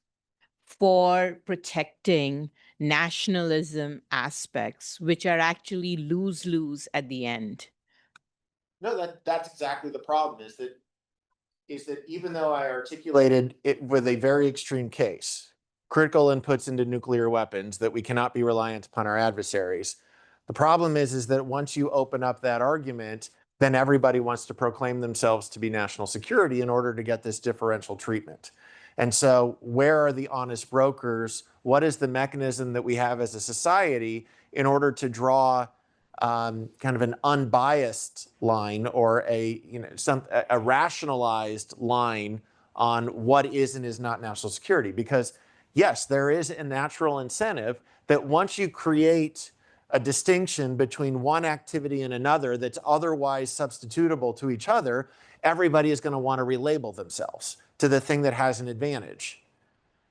for protecting nationalism aspects, which are actually lose-lose at the end? No, that's exactly the problem, is that even though I articulated it with a very extreme case, critical inputs into nuclear weapons, that we cannot be reliant upon our adversaries. The problem is that once you open up that argument, then everybody wants to proclaim themselves to be national security in order to get this differential treatment. And so where are the honest brokers? What is the mechanism that we have as a society in order to draw kind of an unbiased line, or a rationalized line on what is and is not national security? Because yes, there is a natural incentive that once you create a distinction between one activity and another that's otherwise substitutable to each other, everybody is going to want to relabel themselves to the thing that has an advantage.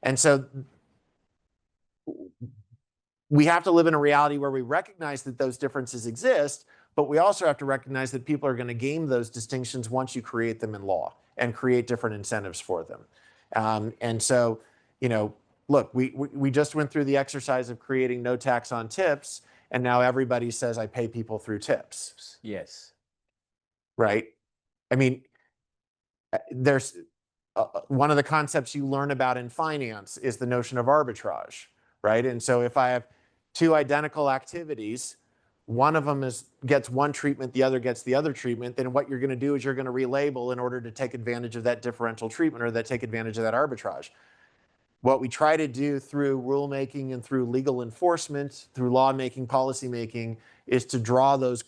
And so we have to live in a reality where we recognize that those differences exist, but we also have to recognize that people are going to game those distinctions once you create them in law and create different incentives for them. And so, look, we just went through the exercise of creating no tax on tips, and now everybody says I pay people through tips. Yes. Right? I mean, there's one of the concepts you learn about in finance is the notion of arbitrage, right? And so if I have two identical activities, one of them gets one treatment, the other gets the other treatment, then what you're going to do is you're going to relabel in order to take advantage of that differential treatment, or that take advantage of that arbitrage. What we try to do through rulemaking and through legal enforcement, through lawmaking, policymaking, is to draw those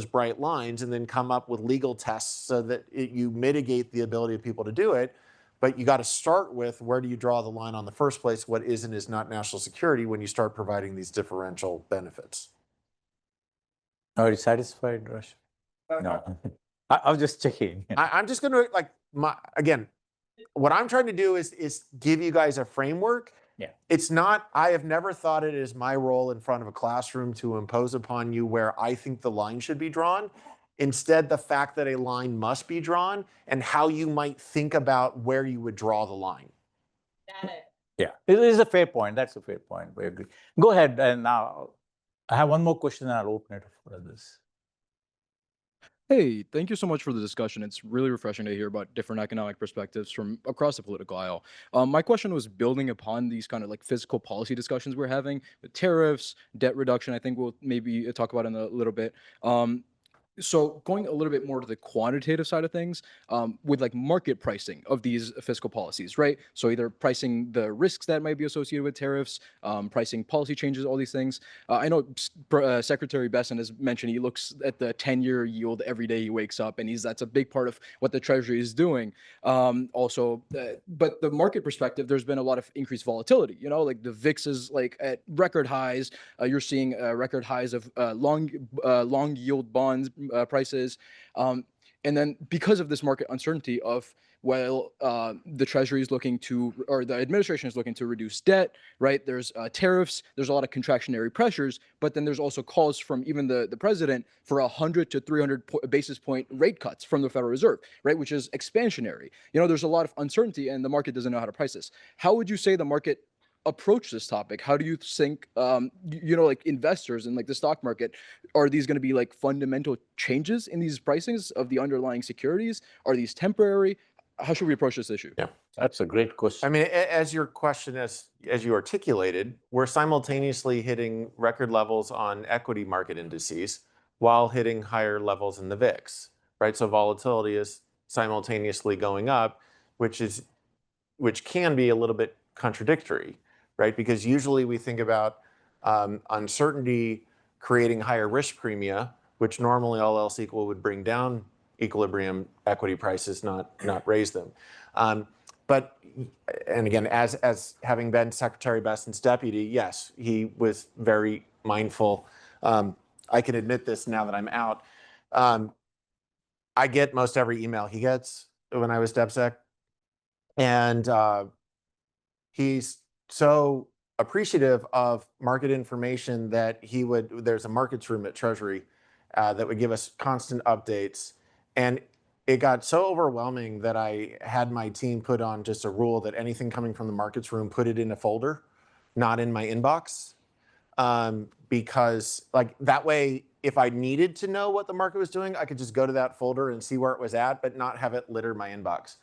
bright lines and then come up with legal tests so that you mitigate the ability of people to do it. But you got to start with, where do you draw the line on the first place? What is and is not national security when you start providing these differential benefits? Are you satisfied, Rush? No. I was just checking. I'm just going to, again, what I'm trying to do is give you guys a framework. Yeah. It's not, I have never thought it is my role in front of a classroom to impose upon you where I think the line should be drawn. Instead, the fact that a line must be drawn and how you might think about where you would draw the line. Yeah, it is a fair point. That's a fair point. We agree. Go ahead. And now I have one more question and I'll open it for others. Hey, thank you so much for the discussion. It's really refreshing to hear about different economic perspectives from across the political aisle. My question was building upon these kind of like fiscal policy discussions we're having with tariffs, debt reduction. I think we'll maybe talk about in a little bit. So going a little bit more to the quantitative side of things, with like market pricing of these fiscal policies, right? So either pricing the risks that might be associated with tariffs, pricing policy changes, all these things. I know Secretary Besson has mentioned he looks at the 10-year yield every day he wakes up, and that's a big part of what the Treasury is doing. But the market perspective, there's been a lot of increased volatility. You know, like the VIX is like at record highs. You're seeing record highs of long yield bonds prices. And then because of this market uncertainty of, well, the Treasury is looking to, or the administration is looking to reduce debt, right? There's tariffs, there's a lot of contractionary pressures, but then there's also calls from even the president for 100 to 300 basis point rate cuts from the Federal Reserve, right? Which is expansionary. You know, there's a lot of uncertainty and the market doesn't know how to price this. How would you say the market approach this topic? How do you think, like investors in like the stock market, are these going to be like fundamental changes in these pricings of the underlying securities? Are these temporary? How should we approach this issue? Yeah, that's a great question. I mean, as your question, as you articulated, we're simultaneously hitting record levels on equity market indices while hitting higher levels in the VIX, right? So volatility is simultaneously going up, which can be a little bit contradictory, right? Because usually we think about uncertainty creating higher risk premia, which normally all else equal would bring down equilibrium equity prices, not raise them. But again, as having been Secretary Besson's deputy, yes, he was very mindful. I can admit this now that I'm out. I get most every email he gets when I was DepSec. And he's so appreciative of market information that there's a markets room at Treasury that would give us constant updates. And it got so overwhelming that I had my team put on just a rule that anything coming from the markets room, put it in a folder, not in my inbox. Because like that way, if I needed to know what the market was doing, I could just go to that folder and see where it was at, but not have it litter my inbox.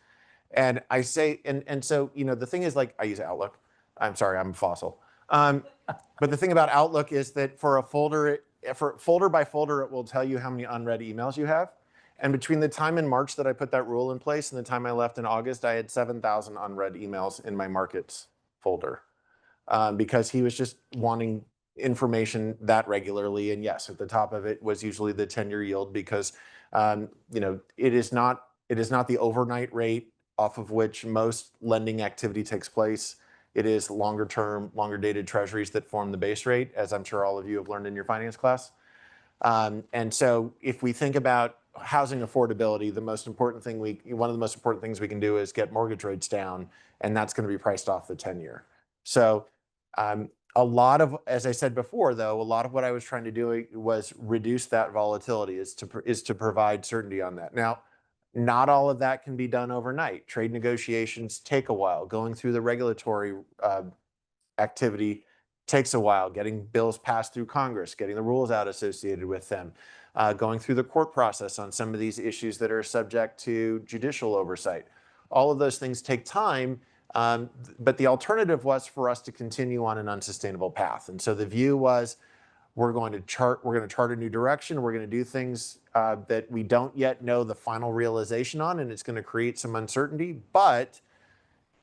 And I say, and so, the thing is, like, I use Outlook. I'm sorry, I'm a fossil. But the thing about Outlook is that for folder by folder, it will tell you how many unread emails you have. And between the time in March that I put that rule in place and the time I left in August, I had 7,000 unread emails in my markets folder because he was just wanting information that regularly. And yes, at the top of it was usually the 10-year yield because, it is not the overnight rate off of which most lending activity takes place. It is longer term, longer dated treasuries that form the base rate, as I'm sure all of you have learned in your finance class. And so if we think about housing affordability, one of the most important things we can do is get mortgage rates down, and that's going to be priced off the 10-year. So as I said before, though, a lot of what I was trying to do was reduce that volatility, is to provide certainty on that. Now, not all of that can be done overnight. Trade negotiations take a while. Going through the regulatory activity takes a while. Getting bills passed through Congress, getting the rules out associated with them, going through the court process on some of these issues that are subject to judicial oversight. All of those things take time, but the alternative was for us to continue on an unsustainable path. And so the view was, we're going to chart a new direction. We're going to do things that we don't yet know the final realization on, and it's going to create some uncertainty. But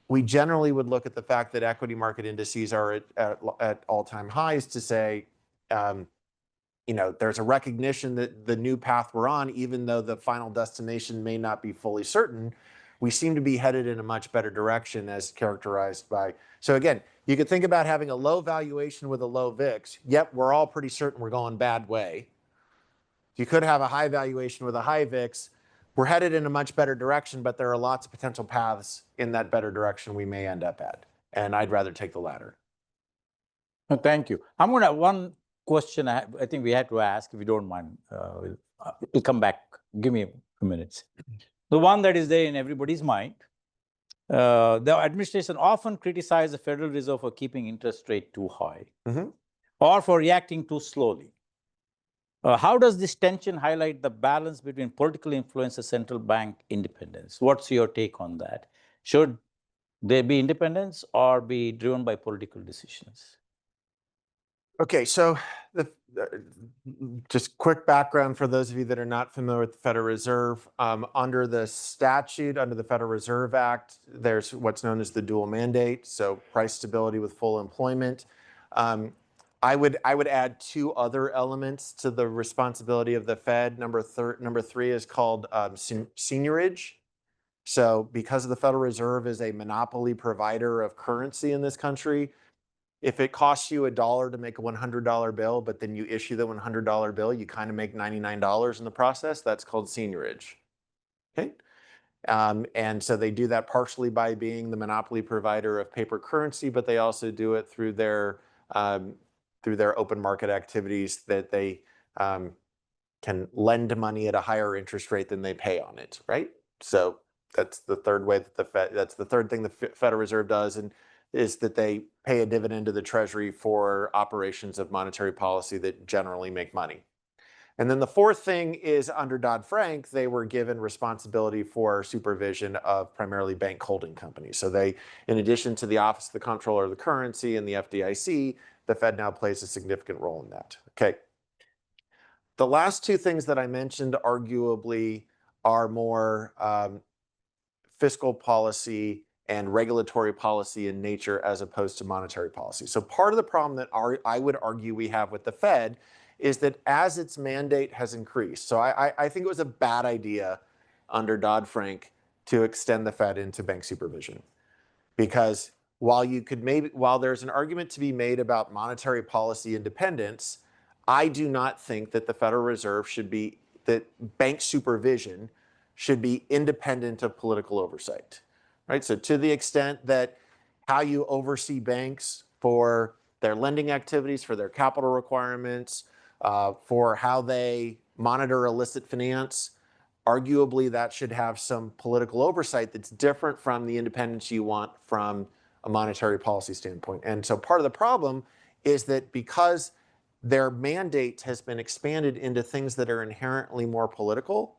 we generally would look at the fact that equity market indices are at all-time highs to say, there's a recognition that the new path we're on, even though the final destination may not be fully certain, we seem to be headed in a much better direction as characterized by. So again, you could think about having a low valuation with a low VIX. Yep, we're all pretty certain we're going bad way. You could have a high valuation with a high VIX. We're headed in a much better direction, but there are lots of potential paths in that better direction we may end up at. And I'd rather take the latter. Thank you. I'm going to one question I think we had to ask, if you don't mind. We'll come back. Give me a few minutes. The one that is there in everybody's mind. The administration often criticizes the Federal Reserve for keeping interest rate too high or for reacting too slowly. How does this tension highlight the balance between political influence and central bank independence? What's your take on that? Should there be independence or be driven by political decisions? Okay, so just quick background for those of you that are not familiar with the Federal Reserve. Under the statute, under the Federal Reserve Act, there's what's known as the dual mandate, so price stability with full employment. I would add two other elements to the responsibility of the Fed. Number three is called seniorage. So because the Federal Reserve is a monopoly provider of currency in this country, if it costs you $1 to make a $100 bill, but then you issue the $100 bill, you kind of make $99 in the process. That's called seniorage. Okay. And so they do that partially by being the monopoly provider of paper currency, but they also do it through their open market activities that they can lend money at a higher interest rate than they pay on it, right? So that's the third way that that's the third thing the Federal Reserve does, and is that they pay a dividend to the Treasury for operations of monetary policy that generally make money. And then the fourth thing is under Dodd-Frank, they were given responsibility for supervision of primarily bank holding companies. So they, in addition to the Office of the Comptroller of the Currency and the FDIC, the Fed now plays a significant role in that. Okay. The last two things that I mentioned arguably are more fiscal policy and regulatory policy in nature as opposed to monetary policy. So part of the problem that I would argue we have with the Fed is that as its mandate has increased, so I think it was a bad idea under Dodd-Frank to extend the Fed into bank supervision. Because while there's an argument to be made about monetary policy independence, I do not think that the Federal Reserve that bank supervision should be independent of political oversight. Right? So to the extent that how you oversee banks for their lending activities, for their capital requirements, for how they monitor illicit finance, arguably that should have some political oversight that's different from the independence you want from a monetary policy standpoint. And so part of the problem is that because their mandate has been expanded into things that are inherently more political,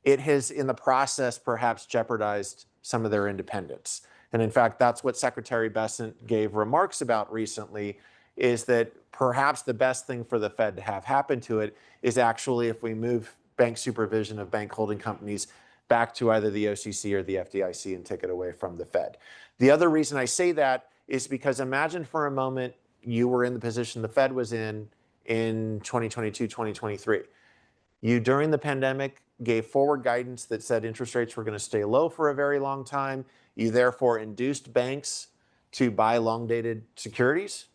it has in the process perhaps jeopardized some of their independence. And in fact, that's what Secretary Bessent gave remarks about recently, is that perhaps the best thing for the Fed to have happen to it is actually if we move bank supervision of bank holding companies back to either the OCC or the FDIC and take it away from the Fed. The other reason I say that is because imagine for a moment you were in the position the Fed was in 2022, 2023. You, during the pandemic, gave forward guidance that said interest rates were going to stay low for a very long time. You therefore induced banks to buy long-dated securities.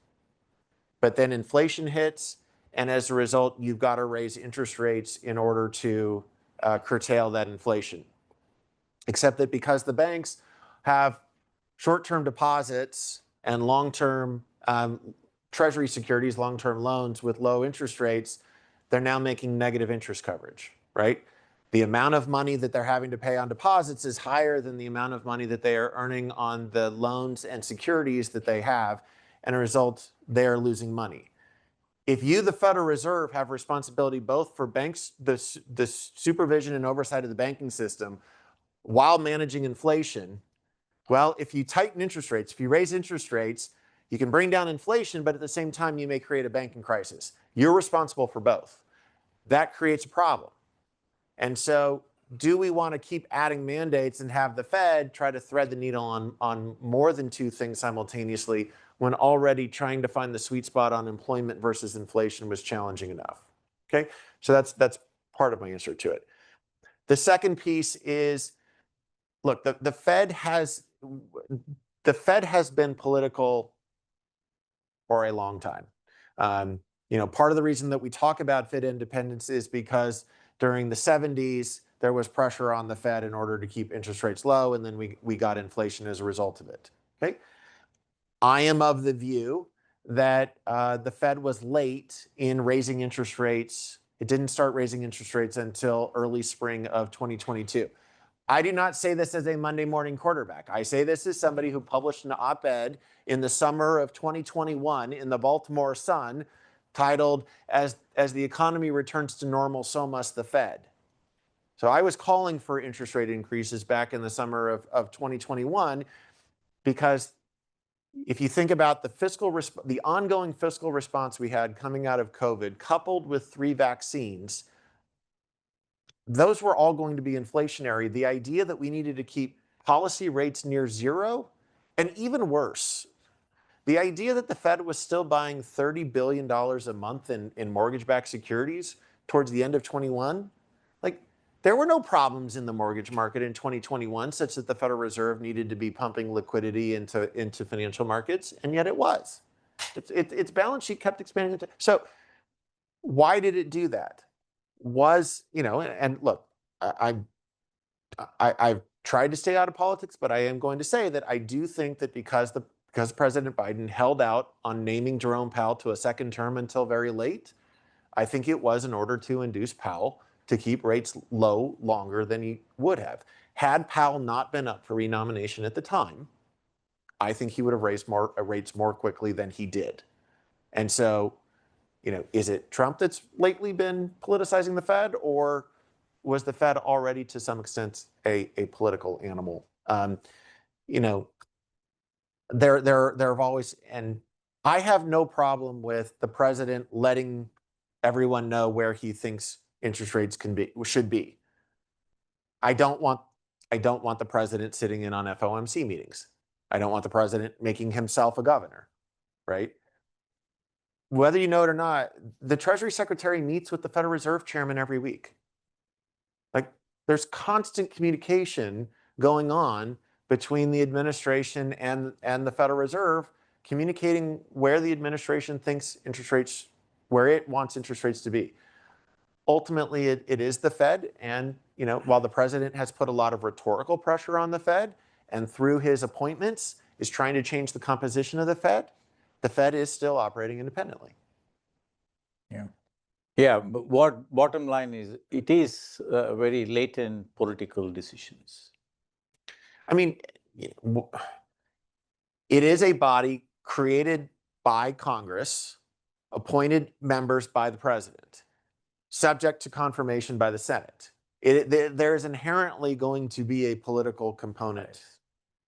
But then inflation hits, and as a result, you've got to raise interest rates in order to curtail that inflation. Except that because the banks have short-term deposits and long-term Treasury securities, long-term loans with low interest rates, they're now making negative interest coverage, right? The amount of money that they're having to pay on deposits is higher than the amount of money that they are earning on the loans and securities that they have, and as a result, they're losing money. If you, the Federal Reserve, have responsibility both for banks, the supervision and oversight of the banking system, while managing inflation, well, if you tighten interest rates, if you raise interest rates, you can bring down inflation, but at the same time, you may create a banking crisis. You're responsible for both. That creates a problem. And so do we want to keep adding mandates and have the Fed try to thread the needle on more than two things simultaneously when already trying to find the sweet spot on employment versus inflation was challenging enough? Okay, so that's part of my answer to it. The second piece is, look, the Fed has been political for a long time. Part of the reason that we talk about Fed independence is because during the 70s, there was pressure on the Fed in order to keep interest rates low, and then we got inflation as a result of it. Okay, I am of the view that the Fed was late in raising interest rates. It didn't start raising interest rates until early spring of 2022. I do not say this as a Monday morning quarterback. I say this as somebody who published an op-ed in the summer of 2021 in the Baltimore Sun titled, As the Economy Returns to Normal, So Must the Fed. So I was calling for interest rate increases back in the summer of 2021 because if you think about the ongoing fiscal response we had coming out of COVID, coupled with 3 vaccines, those were all going to be inflationary. The idea that we needed to keep policy rates near zero, and even worse, the idea that the Fed was still buying $30 billion a month in mortgage-backed securities towards the end of 21, there were no problems in the mortgage market in 2021 such that the Federal Reserve needed to be pumping liquidity into financial markets, and yet it was. Its balance sheet kept expanding. So why did it do that? And look, I've tried to stay out of politics, but I am going to say that I do think that because President Biden held out on naming Jerome Powell to a second term until very late, I think it was in order to induce Powell to keep rates low longer than he would have. Had Powell not been up for renomination at the time, I think he would have raised rates more quickly than he did. And so, is it Trump that's lately been politicizing the Fed, or was the Fed already to some extent a political animal? There have always, and I have no problem with the president letting everyone know where he thinks interest rates should be. I don't want the president sitting in on FOMC meetings. I don't want the president making himself a governor, right? Whether you know it or not, the Treasury Secretary meets with the Federal Reserve Chairman every week. There's constant communication going on between the administration and the Federal Reserve, communicating where the administration thinks where it wants interest rates to be. Ultimately, it is the Fed, and while the president has put a lot of rhetorical pressure on the Fed, and through his appointments is trying to change the composition of the Fed is still operating independently. Yeah, but bottom line is, it is very latent political decisions. I mean, it is a body created by Congress, appointed members by the president, subject to confirmation by the Senate. There's inherently going to be a political component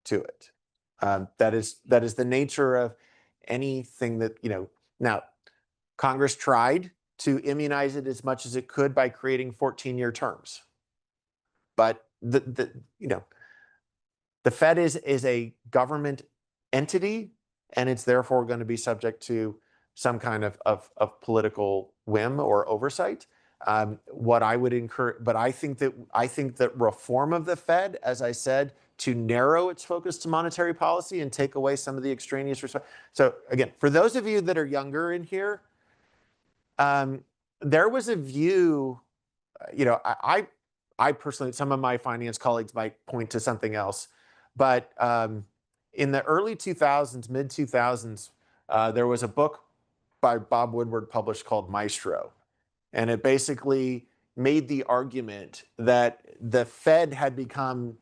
to it. That is the nature of anything that, now Congress tried to immunize it as much as it could by creating 14-year terms. But the Fed is a government entity, and it's therefore going to be subject to some kind of political whim or oversight. What I would encourage, but I think that reform of the Fed, as I said, to narrow its focus to monetary policy and take away some of the extraneous response. So again, for those of you that are younger in here, there was a view, I personally, some of my finance colleagues might point to something else, but in the early 2000s, mid 2000s, there was a book by Bob Woodward published called Maestro. And it basically made the argument that the Fed had become,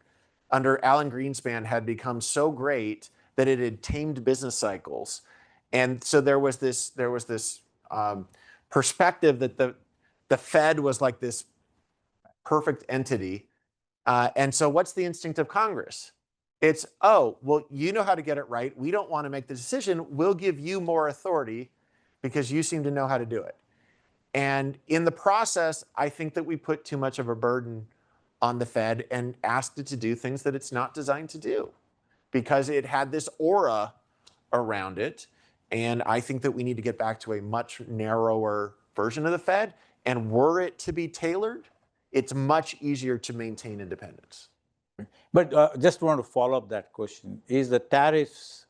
under Alan Greenspan, had become so great that it had tamed business cycles. And so there was this perspective that the Fed was like this perfect entity. And so what's the instinct of Congress? It's, oh, well, you know how to get it right. We don't want to make the decision. We'll give you more authority because you seem to know how to do it. And in the process, I think that we put too much of a burden on the Fed and asked it to do things that it's not designed to do, because it had this aura around it. And I think that we need to get back to a much narrower version of the Fed. And were it to be tailored, it's much easier to maintain independence. But just want to follow up that question. Is the tariffs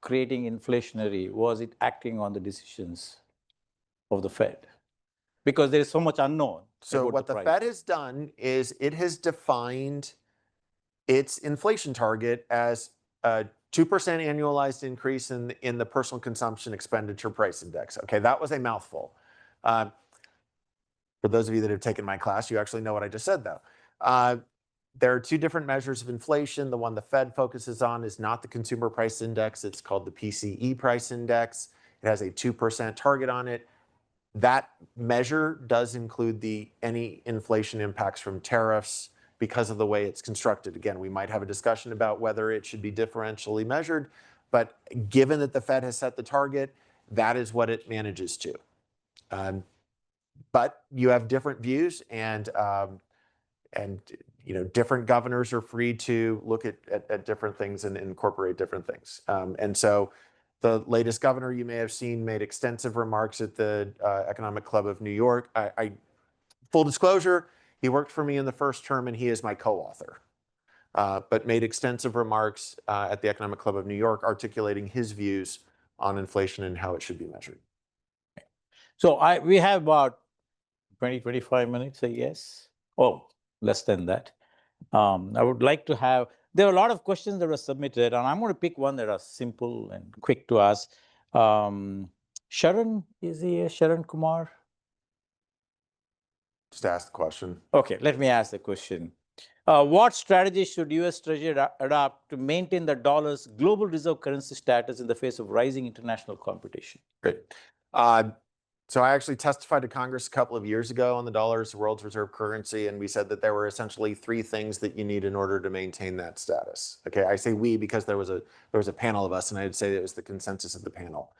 creating inflationary, was it acting on the decisions of the Fed? Because there is so much unknown. So about what the price. Fed has done is it has defined its inflation target as a 2% annualized increase in the personal consumption expenditure price index. Okay, that was a mouthful. For those of you that have taken my class, you actually know what I just said, though. There are two different measures of inflation. The one the Fed focuses on is not the consumer price index. It's called the PCE price index. It has a 2% target on it. That measure does include any inflation impacts from tariffs because of the way it's constructed. Again, we might have a discussion about whether it should be differentially measured, but given that the Fed has set the target, that is what it manages to. But you have different views, and different governors are free to look at different things and incorporate different things. And so the latest governor you may have seen made extensive remarks at the Economic Club of New York. Full disclosure, he worked for me in the first term and he is my co-author, but made extensive remarks at the Economic Club of New York articulating his views on inflation and how it should be measured. So we have about 20, 25 minutes, I guess. Oh, less than that. I would like to have, there are a lot of questions that were submitted, and I'm going to pick one that are simple and quick to ask. Sharon, is he here? Sharon Kumar? Just ask the question. Okay, let me ask the question. What strategy should US Treasury adopt to maintain the dollar's global reserve currency status in the face of rising international competition? Great. So I actually testified to Congress a couple of years ago on the dollar as the world's reserve currency, and we said that there were essentially three things that you need in order to maintain that status. Okay, I say we because there was a panel of us, and I'd say it was the consensus of the panel.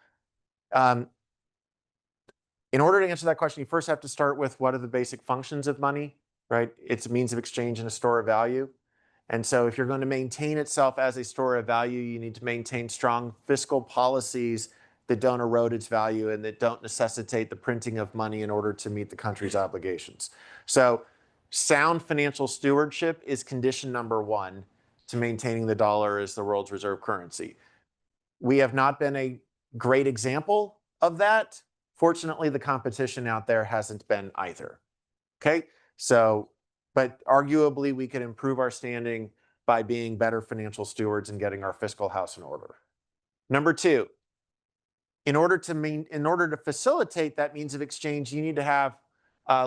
In order to answer that question, you first have to start with what are the basic functions of money, right? It's a means of exchange and a store of value. And so if you're going to maintain itself as a store of value, you need to maintain strong fiscal policies that don't erode its value and that don't necessitate the printing of money in order to meet the country's obligations. So sound financial stewardship is condition number one to maintaining the dollar as the world's reserve currency. We have not been a great example of that. Fortunately, the competition out there hasn't been either. Okay, so, but arguably we could improve our standing by being better financial stewards and getting our fiscal house in order. Number two, in order to facilitate that means of exchange, you need to have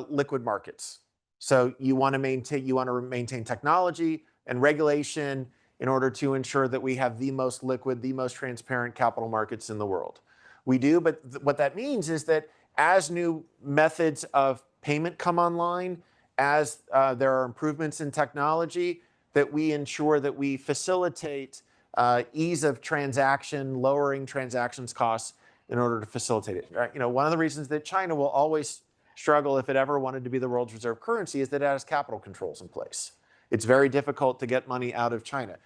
liquid markets. So you want to maintain technology and regulation in order to ensure that we have the most liquid, the most transparent capital markets in the world. We do, but what that means is that as new methods of payment come online, as there are improvements in technology, that we ensure that we facilitate ease of transaction, lowering transactions costs in order to facilitate it. Right? You know, one of the reasons that China will always struggle if it ever wanted to be the world's reserve currency is that it has capital controls in place. It's very difficult to get money out of China.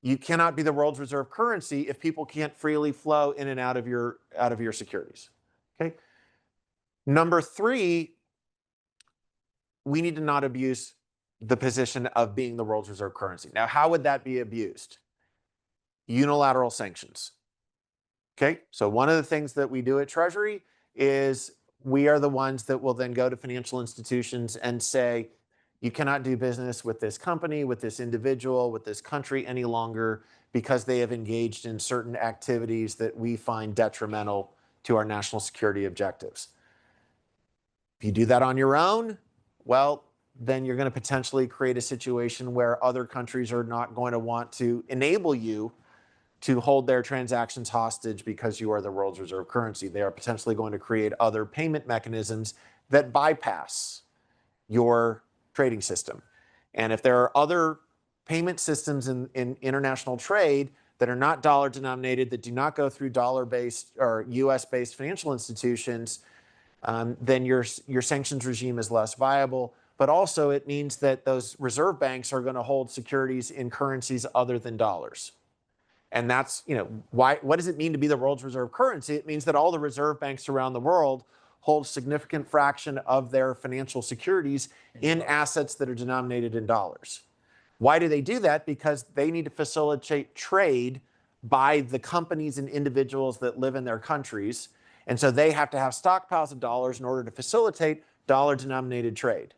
You cannot be the world's reserve currency if people can't freely flow in and out of your securities. Okay. Number three, we need to not abuse the position of being the world's reserve currency. Now, how would that be abused? Unilateral sanctions. Okay, so one of the things that we do at Treasury is we are the ones that will then go to financial institutions and say, you cannot do business with this company, with this individual, with this country any longer because they have engaged in certain activities that we find detrimental to our national security objectives. If you do that on your own, well, then you're going to potentially create a situation where other countries are not going to want to enable you to hold their transactions hostage because you are the world's reserve currency. They are potentially going to create other payment mechanisms that bypass your trading system. And if there are other payment systems in international trade that are not dollar denominated, that do not go through dollar-based or US-based financial institutions, then your sanctions regime is less viable. But also it means that those reserve banks are going to hold securities in currencies other than dollars. And that's, you know, what does it mean to be the world's reserve currency? It means that all the reserve banks around the world hold significant fraction of their financial securities in assets that are denominated in dollars. Why do they do that? Because they need to facilitate trade by the companies and individuals that live in their countries. And so they have to have stockpiles of dollars in order to facilitate dollar-denominated trade.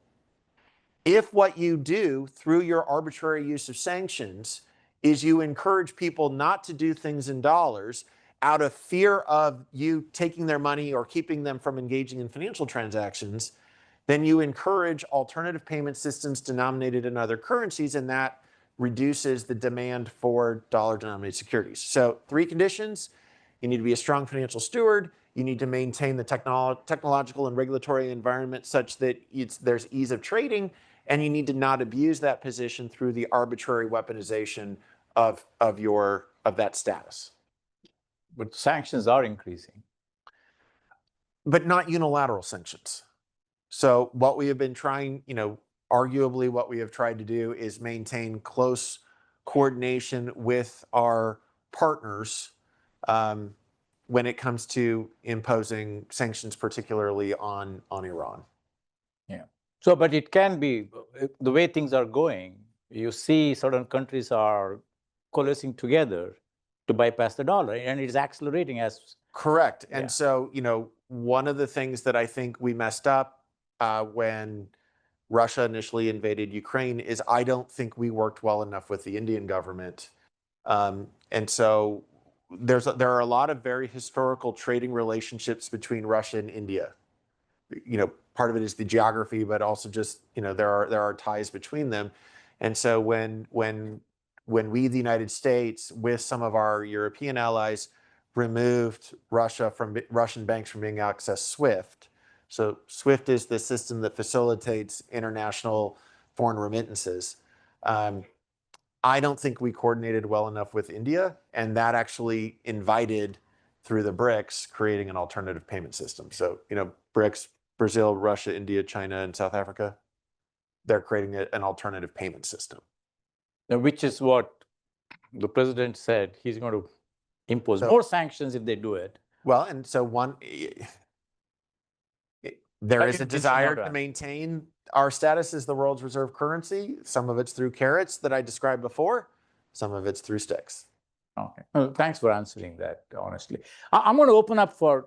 If what you do through your arbitrary use of sanctions is you encourage people not to do things in dollars out of fear of you taking their money or keeping them from engaging in financial transactions, then you encourage alternative payment systems denominated in other currencies, and that reduces the demand for dollar-denominated securities. So 3 conditions: you need to be a strong financial steward, you need to maintain the technological and regulatory environment such that there's ease of trading, and you need to not abuse that position through the arbitrary weaponization of that status. But sanctions are increasing. But not unilateral sanctions. So what we have been trying, arguably what we have tried to do is maintain close coordination with our partners when it comes to imposing sanctions, particularly on Iran. Yeah. So, but it can be, the way things are going, you see certain countries are coalescing together to bypass the dollar, and it is accelerating as. Correct. Yeah. And so, one of the things that I think we messed up when Russia initially invaded Ukraine is I don't think we worked well enough with the Indian government. And so there are a lot of very historical trading relationships between Russia and India. Part of it is the geography, but also just, there are ties between them. And so when we, the United States, with some of our European allies, removed Russian banks from being accessed SWIFT. So SWIFT is the system that facilitates international foreign remittances. I don't think we coordinated well enough with India, and that actually invited, through the BRICS, creating an alternative payment system. So, BRICS, Brazil, Russia, India, China, and South Africa, they're creating an alternative payment system. Now, which is what the president said, he's going to impose more sanctions if they do it. Well, and so there is a This is desire not to maintain our status as the world's reserve currency. Some of it's through carrots that I described before. Some of it's through sticks. Okay. Well, thanks for answering that, honestly. I'm going to open up for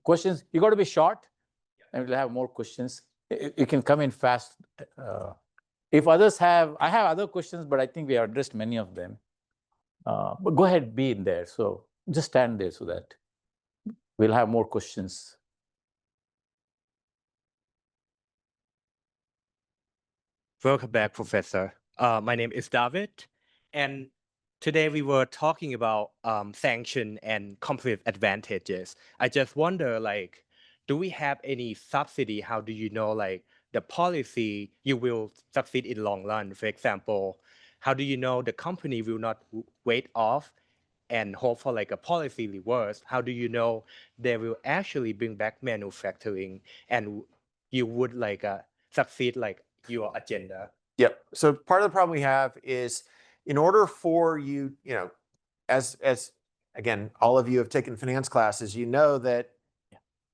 questions. You got to be short, and we'll have more questions. You can come in fast. If others have, I have other questions, but I think we have addressed many of them. But go ahead, be in there. So just stand there so that we'll have more questions. Welcome back, Professor. My name is David, and today we were talking about sanction and competitive advantages. I just wonder, do we have any subsidy? How do you know, the policy you will succeed in long run? For example, how do you know the company will not wait off and hope for a policy reverse? How do you know they will actually bring back manufacturing and you would succeed your agenda? Yep. So part of the problem we have is, in order for you, as again, all of you have taken finance classes, that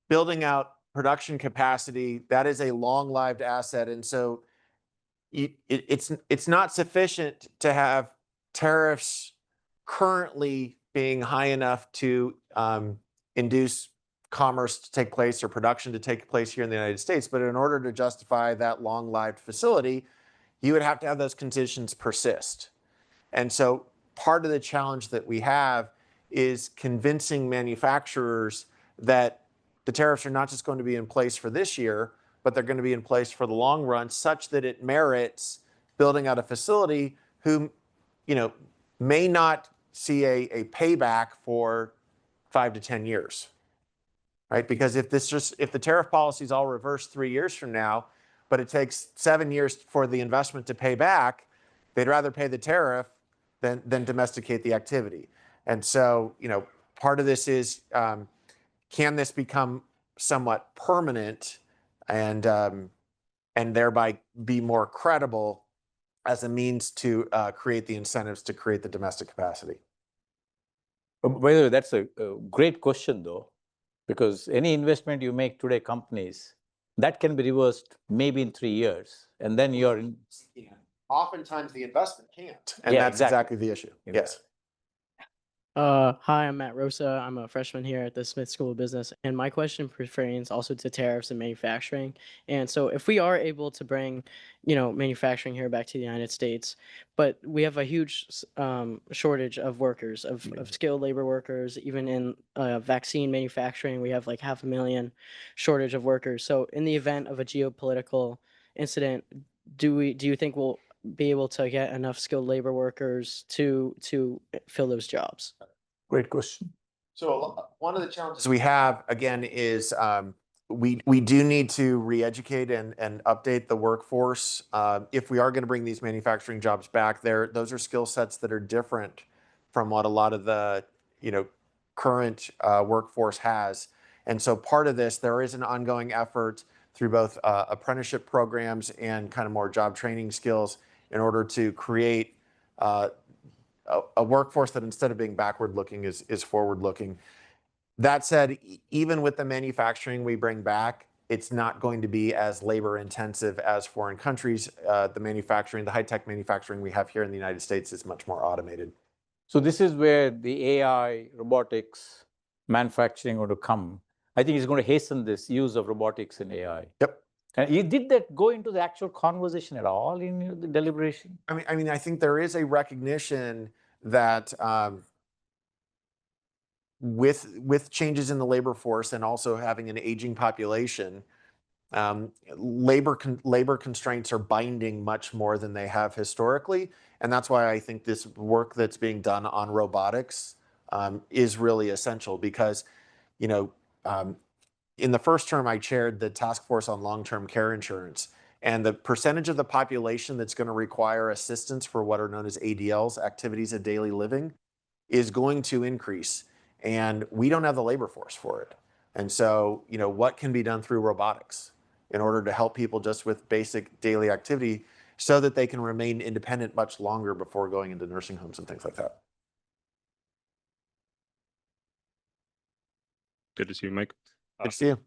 building out production capacity, that is a long-lived asset. And so it's not sufficient to have tariffs currently being high enough to induce commerce to take place or production to take place here in the United States. But in order to justify that long-lived facility, you would have to have those conditions persist. And so part of the challenge that we have is convincing manufacturers that the tariffs are not just going to be in place for this year, but they're going to be in place for the long run, such that it merits building out a facility who, may not see a payback for 5 to 10 years. Right? Because if the tariff policy is all reversed 3 years from now, but it takes 7 years for the investment to pay back, they'd rather pay the tariff than domesticate the activity. And so, part of this is, can this become somewhat permanent and thereby be more credible as a means to create the incentives to create the domestic capacity? By the way, that's a great question, though. Because any investment you make today, companies, that can be reversed maybe in 3 years. And then you're in. Oftentimes the investment can't. And Yeah, that's exactly the issue. Yes. Hi, I'm Matt Rosa. I'm a freshman here at the Smith School of Business, and my question pertains also to tariffs and manufacturing. And so, if we are able to bring, manufacturing here back to the United States, but we have a huge shortage of workers, of skilled labor workers, even in vaccine manufacturing, we have like 500,000 shortage of workers. So, in the event of a geopolitical incident, do you think we'll be able to get enough skilled labor workers to fill those jobs? Great question. So one of the challenges we have, again, is we do need to re-educate and update the workforce. If we are going to bring these manufacturing jobs back, those are skill sets that are different from what a lot of the current workforce has. And so part of this, there is an ongoing effort through both apprenticeship programs and kind of more job training skills in order to create a workforce that, instead of being backward looking, is forward looking. That said, even with the manufacturing we bring back, it's not going to be as labor intensive as foreign countries. The high-tech manufacturing we have here in the United States is much more automated. So this is where the AI, robotics, manufacturing are going to come. I think it's going to hasten this use of robotics and AI. Yep. And did that go into the actual conversation at all in the deliberation? I mean, I think there is a recognition that with changes in the labor force and also having an aging population, labor constraints are binding much more than they have historically. And that's why I think this work that's being done on robotics is really essential, because, in the first term, I chaired the task force on long-term care insurance, and the percentage of the population that's going to require assistance for what are known as ADLs, activities of daily living, is going to increase. And we don't have the labor force for it. And so, what can be done through robotics in order to help people just with basic daily activity so that they can remain independent much longer before going into nursing homes and things like that? Good to see you, Mike. Good to see you.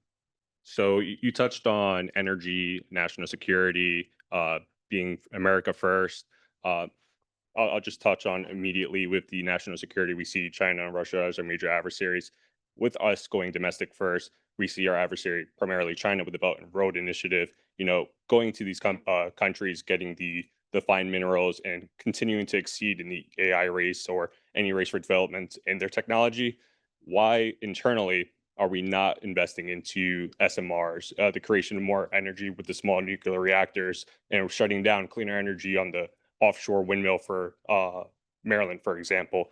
So you touched on energy, national security, being America first. I'll just touch on immediately with the national security. We see China and Russia as our major adversaries. With us going domestic first, we see our adversary, primarily China, with the Belt and Road Initiative, going to these countries, getting the fine minerals and continuing to exceed in the AI race or any race for development in their technology. Why internally are we not investing into SMRs, the creation of more energy with the small nuclear reactors, and shutting down cleaner energy on the offshore windmill for Maryland, for example?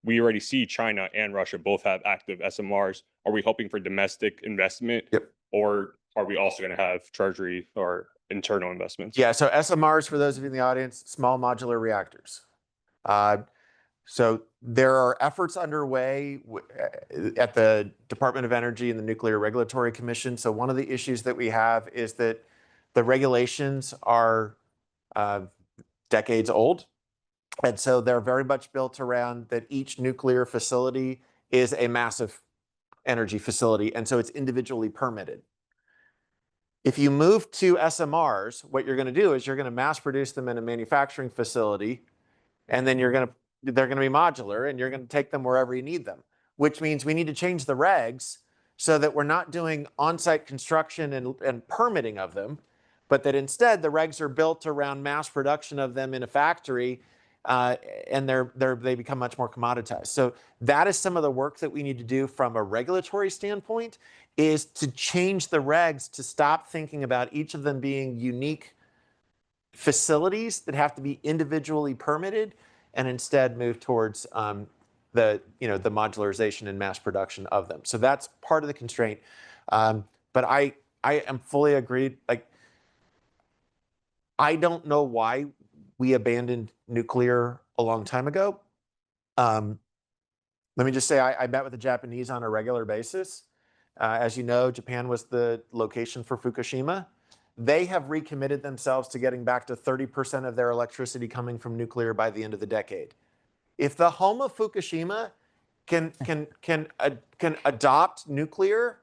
We already see China and Russia both have active SMRs. Are we hoping for domestic investment? Yep. Or are we also going to have Treasury or internal investments? Yeah, so SMRs, for those of you in the audience, small modular reactors. So there are efforts underway at the Department of Energy and the Nuclear Regulatory Commission. So one of the issues that we have is that the regulations are decades old. And so they're very much built around that each nuclear facility is a massive energy facility. And so it's individually permitted. If you move to SMRs, what you're going to do is you're going to mass produce them in a manufacturing facility, and then they're going to be modular, and you're going to take them wherever you need them, which means we need to change the regs so that we're not doing on-site construction and permitting of them, but that instead the regs are built around mass production of them in a factory, and they become much more commoditized. So that is some of the work that we need to do from a regulatory standpoint, is to change the regs to stop thinking about each of them being unique facilities that have to be individually permitted, and instead move towards the modularization and mass production of them. So that's part of the constraint. But I am fully agreed. Like, I don't know why we abandoned nuclear a long time ago. Let me just say, I met with the Japanese on a regular basis. As you know, Japan was the location for Fukushima. They have recommitted themselves to getting back to 30% of their electricity coming from nuclear by the end of the decade. If the home of Fukushima can adopt nuclear.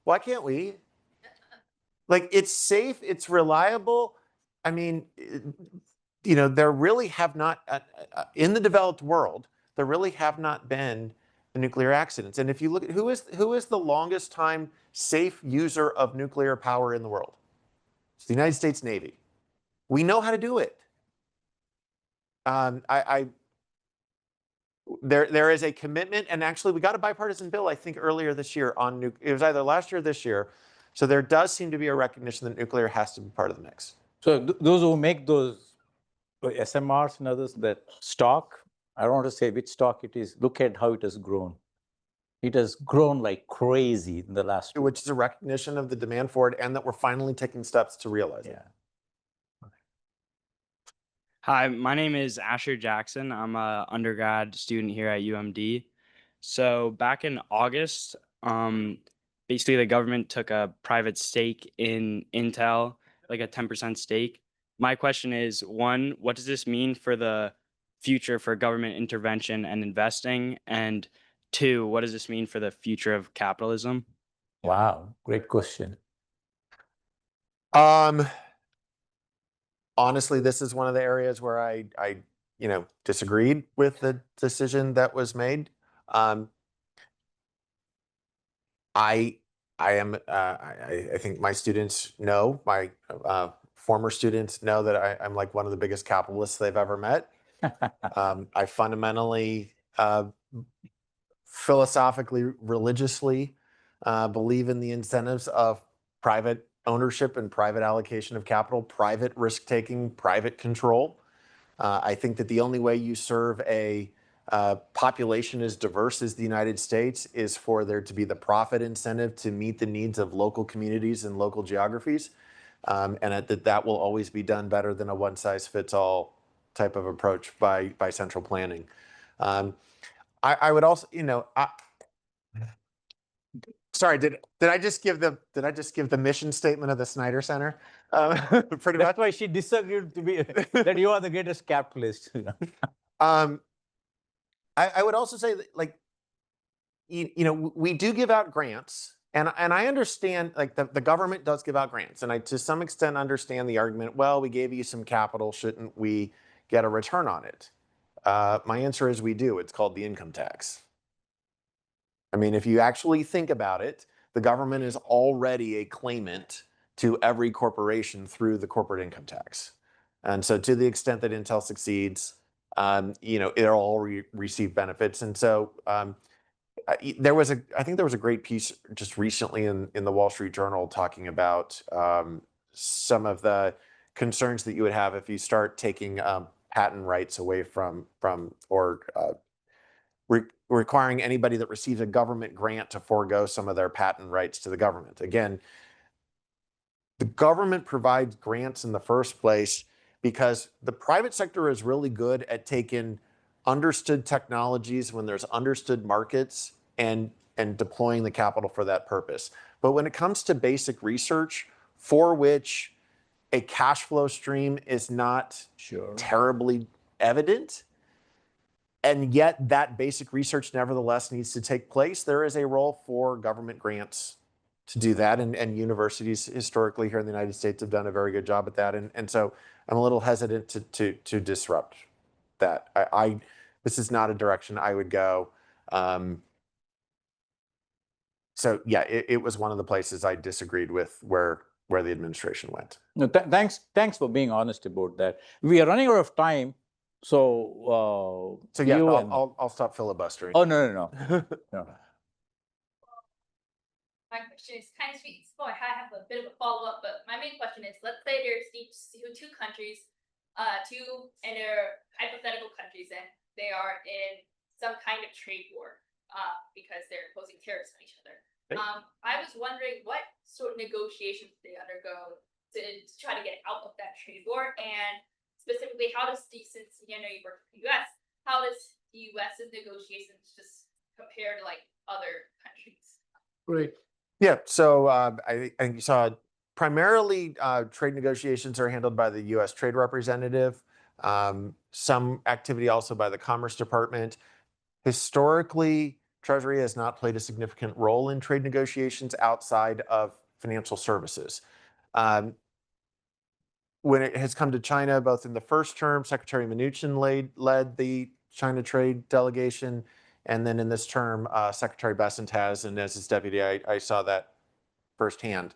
Why can't we? Like, it's safe, it's reliable. I mean, there really have not, in the developed world, there really have not been nuclear accidents. And if you look at who is the longest time safe user of nuclear power in the world? It's the United States Navy. We know how to do it. There is a commitment, and actually we got a bipartisan bill, I think, earlier this year on it was either last year or this year. So there does seem to be a recognition that nuclear has to be part of the mix. So those who make those SMRs and others, that stock, I don't want to say which stock it is, look at how it has grown. It has grown like crazy in the last 2 Which is a recognition of the demand for it, and that we're finally taking steps to realize it. Hi, my name is Asher Jackson. I'm an undergrad student here at UMD. So back in August, basically the government took a private stake in Intel, like a 10% stake. My question is, one, what does this mean for the future for government intervention and investing? And two, what does this mean for the future of capitalism? Wow, great question. Honestly, this is one of the areas where I disagreed with the decision that was made. I think my students know, my former students know that I'm like one of the biggest capitalists they've ever met. I fundamentally, philosophically, religiously believe in the incentives of private ownership and private allocation of capital, private risk-taking, private control. I think that the only way you serve a population as diverse as the United States is for there to be the profit incentive to meet the needs of local communities and local geographies. And that will always be done better than a one-size-fits-all type of approach by central planning. I would also, sorry, did I just give the mission statement of the Snyder Center? Pretty much. That's why she disagreed to be that you are the greatest capitalist. I would also say that, like, we do give out grants, and I understand, like, the government does give out grants, and I to some extent understand the argument, well, we gave you some capital, shouldn't we get a return on it? My answer is we do. It's called the income tax. I mean, if you actually think about it, the government is already a claimant to every corporation through the corporate income tax. And so to the extent that Intel succeeds, it'll all receive benefits. And so I think there was a great piece just recently in the Wall Street Journal talking about some of the concerns that you would have if you start taking patent rights away from or requiring anybody that receives a government grant to forego some of their patent rights to the government. Again, the government provides grants in the first place because the private sector is really good at taking understood technologies when there's understood markets and deploying the capital for that purpose. But when it comes to basic research for which a cash flow stream is not terribly evident, and yet that basic research nevertheless needs to take place, there is a role for government grants to do that. And universities historically here in the United States have done a very good job at that. And so I'm a little hesitant to disrupt that. This is not a direction I would go. So yeah, it was one of the places I disagreed with where the administration went. No, thanks for being honest about that. We are running out of time. So yeah, I'll stop filibustering. Oh, no. My question is kind of sweet. I have a bit of a follow-up, but my main question is, let's say there's two countries, and they're hypothetical countries, and they are in some kind of trade war because they're imposing tariffs on each other. I was wondering what sort of negotiations they undergo to try to get out of that trade war, and specifically, since you work in the U.S., how does the U.S.'s negotiations just compare to like other countries? Right. Yeah. So I think you saw primarily trade negotiations are handled by the U.S. Trade Representative. Some activity also by the Commerce Department. historically, Treasury has not played a significant role in trade negotiations outside of financial services. When it has come to China, both in the first term, Secretary Mnuchin led the China trade delegation, and then in this term, Secretary Bessent has, and as his deputy, I saw that firsthand.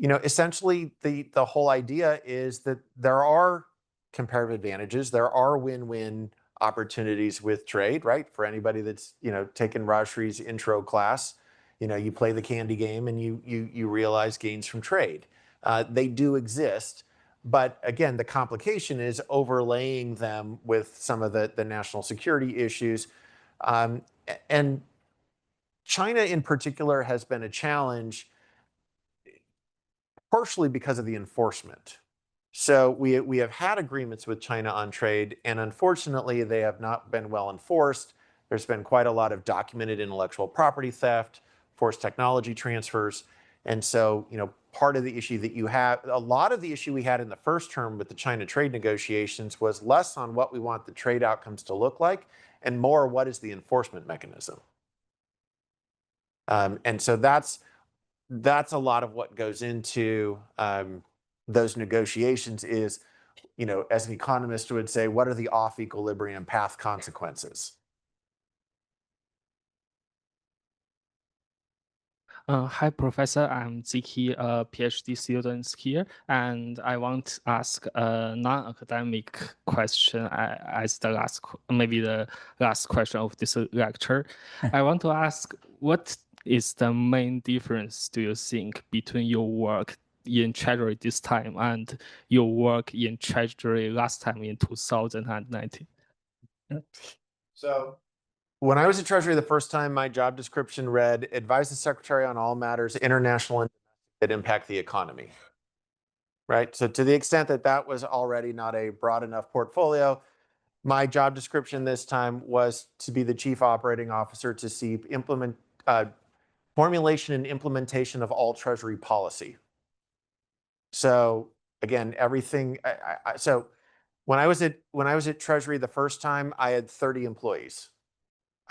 Essentially, the whole idea is that there are comparative advantages. There are win-win opportunities with trade, right? For anybody that's taken Rajshree's intro class, you play the candy game and you realize gains from trade. They do exist, but again, the complication is overlaying them with some of the national security issues, and China in particular has been a challenge, partially because of the enforcement. So we have had agreements with China on trade, and unfortunately, they have not been well enforced. There's been quite a lot of documented intellectual property theft, forced technology transfers. And so, part of the issue that you have, a lot of the issue we had in the first term with the China trade negotiations was less on what we want the trade outcomes to look like and more what is the enforcement mechanism. And so that's a lot of what goes into those negotiations is, as an economist would say, what are the off equilibrium path consequences? Hi, Professor. I'm Ziki, a PhD student here, and I want to ask a non-academic question as the last question of this lecture. I want to ask, what is the main difference, do you think, between your work in Treasury this time and your work in Treasury last time in 2019? So, when I was at Treasury the first time, my job description read, advise the Secretary on all matters international and that impact the economy, right? So to the extent that that was already not a broad enough portfolio, my job description this time was to be the Chief Operating Officer to see formulation and implementation of all Treasury policy. So again, everything, so when I was at Treasury the first time, I had 30 employees.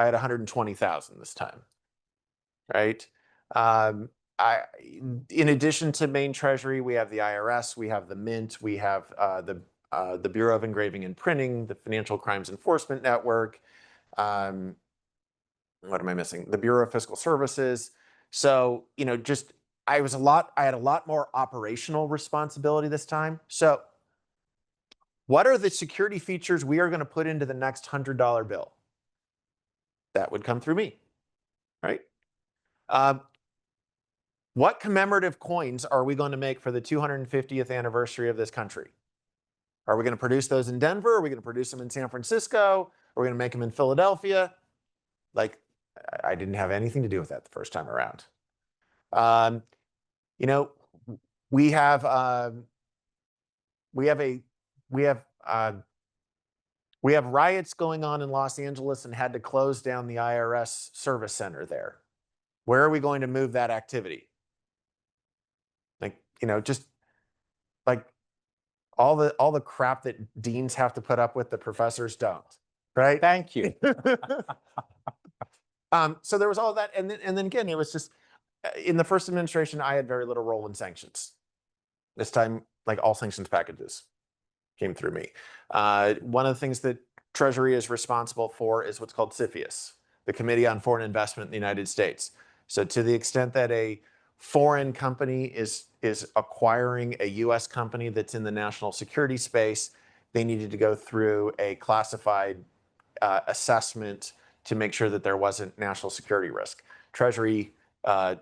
I had 120,000 this time, right? In addition to main Treasury, we have the IRS, we have the Mint, we have the Bureau of Engraving and Printing, the Financial Crimes Enforcement Network. What am I missing? The Bureau of Fiscal Services. So, I had a lot more operational responsibility this time. So, what are the security features we are going to put into the next $100 bill? That would come through me, right? What commemorative coins are we going to make for the 250th anniversary of this country? Are we going to produce those in Denver? Are we going to produce them in San Francisco? Are we going to make them in Philadelphia? Like, I didn't have anything to do with that the first time around. We have riots going on in Los Angeles and had to close down the IRS service center there. Where are we going to move that activity? Just like all the crap that deans have to put up with, the professors don't, right? Thank you. So there was all that, and then again, it was just in the first administration, I had very little role in sanctions. This time, like all sanctions packages came through me. One of the things that Treasury is responsible for is what's called CFIUS, the Committee on Foreign Investment in the United States. So to the extent that a foreign company is acquiring a US company that's in the national security space, they needed to go through a classified assessment to make sure that there wasn't national security risk. Treasury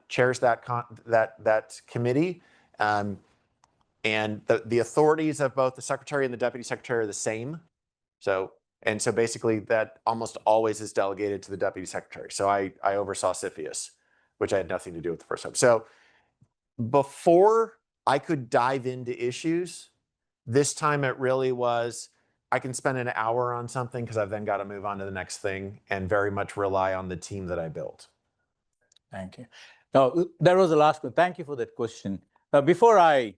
chairs that committee, and the authorities of both the secretary and the deputy secretary are the same. So basically that almost always is delegated to the deputy secretary. So I oversaw CFIUS, which I had nothing to do with the first time. So before I could dive into issues, this time it really was, I can spend an hour on something because I've then got to move on to the next thing and very much rely on the team that I built. Thank you. Now, that was the last one. Thank you for that question. Before I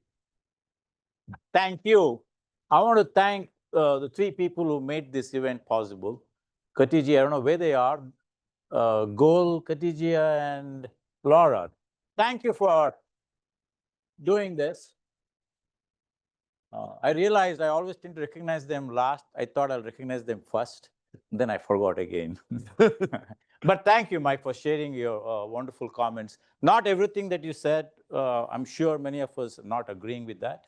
thank you, I want to thank the three people who made this event possible. Khatijia, I don't know where they are. Gol, Khatijia, and Laura. Thank you for doing this. I realized I always tend to recognize them last. I thought I'll recognize them first. Then I forgot again. But thank you, Mike, for sharing your wonderful comments. Not everything that you said, I'm sure many of us are not agreeing with that.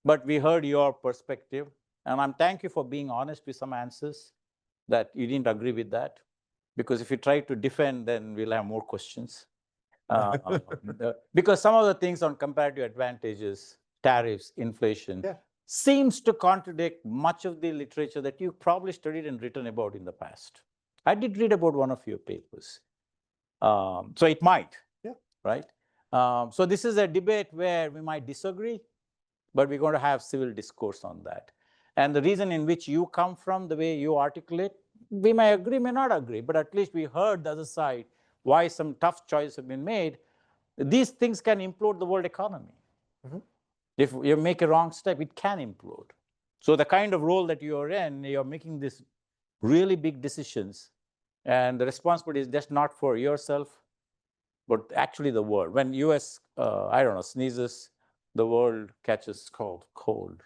But we heard your perspective. And I'm thank you for being honest with some answers that you didn't agree with that. Because if you try to defend, then we'll have more questions. Because some of the things on comparative advantages, tariffs, inflation, seems to contradict much of the literature that you probably studied and written about in the past. I did read about one of your papers. So it might, right? So this is a debate where we might disagree, but we're going to have civil discourse on that. And the reason in which you come from, the way you articulate, we may agree, may not agree, but at least we heard the other side, why some tough choices have been made. These things can implode the world economy. If you make a wrong step, it can implode. So the kind of role that you're in, you're making these really big decisions. And the responsibility is just not for yourself, but actually the world. When US, I don't know, sneezes, the world catches cold.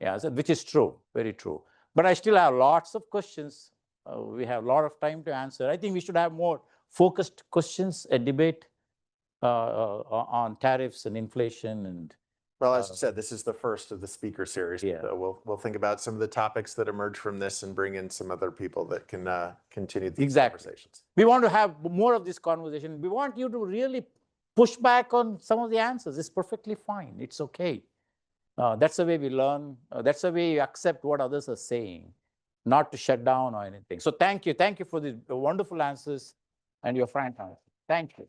Yeah, so, which is true, very true. But I still have lots of questions. We have a lot of time to answer. I think we should have more focused questions, a debate on tariffs and inflation and. Well, as you said, this is the first of the speaker series. So we'll think about some of the topics that emerge from this and bring in some other people that can continue these conversations. We want to have more of this conversation. We want you to really push back on some of the answers. It's perfectly fine. It's okay. That's the way we learn. That's the way you accept what others are saying, not to shut down or anything. So thank you. Thank you for these wonderful answers and your frank answers. Thank you.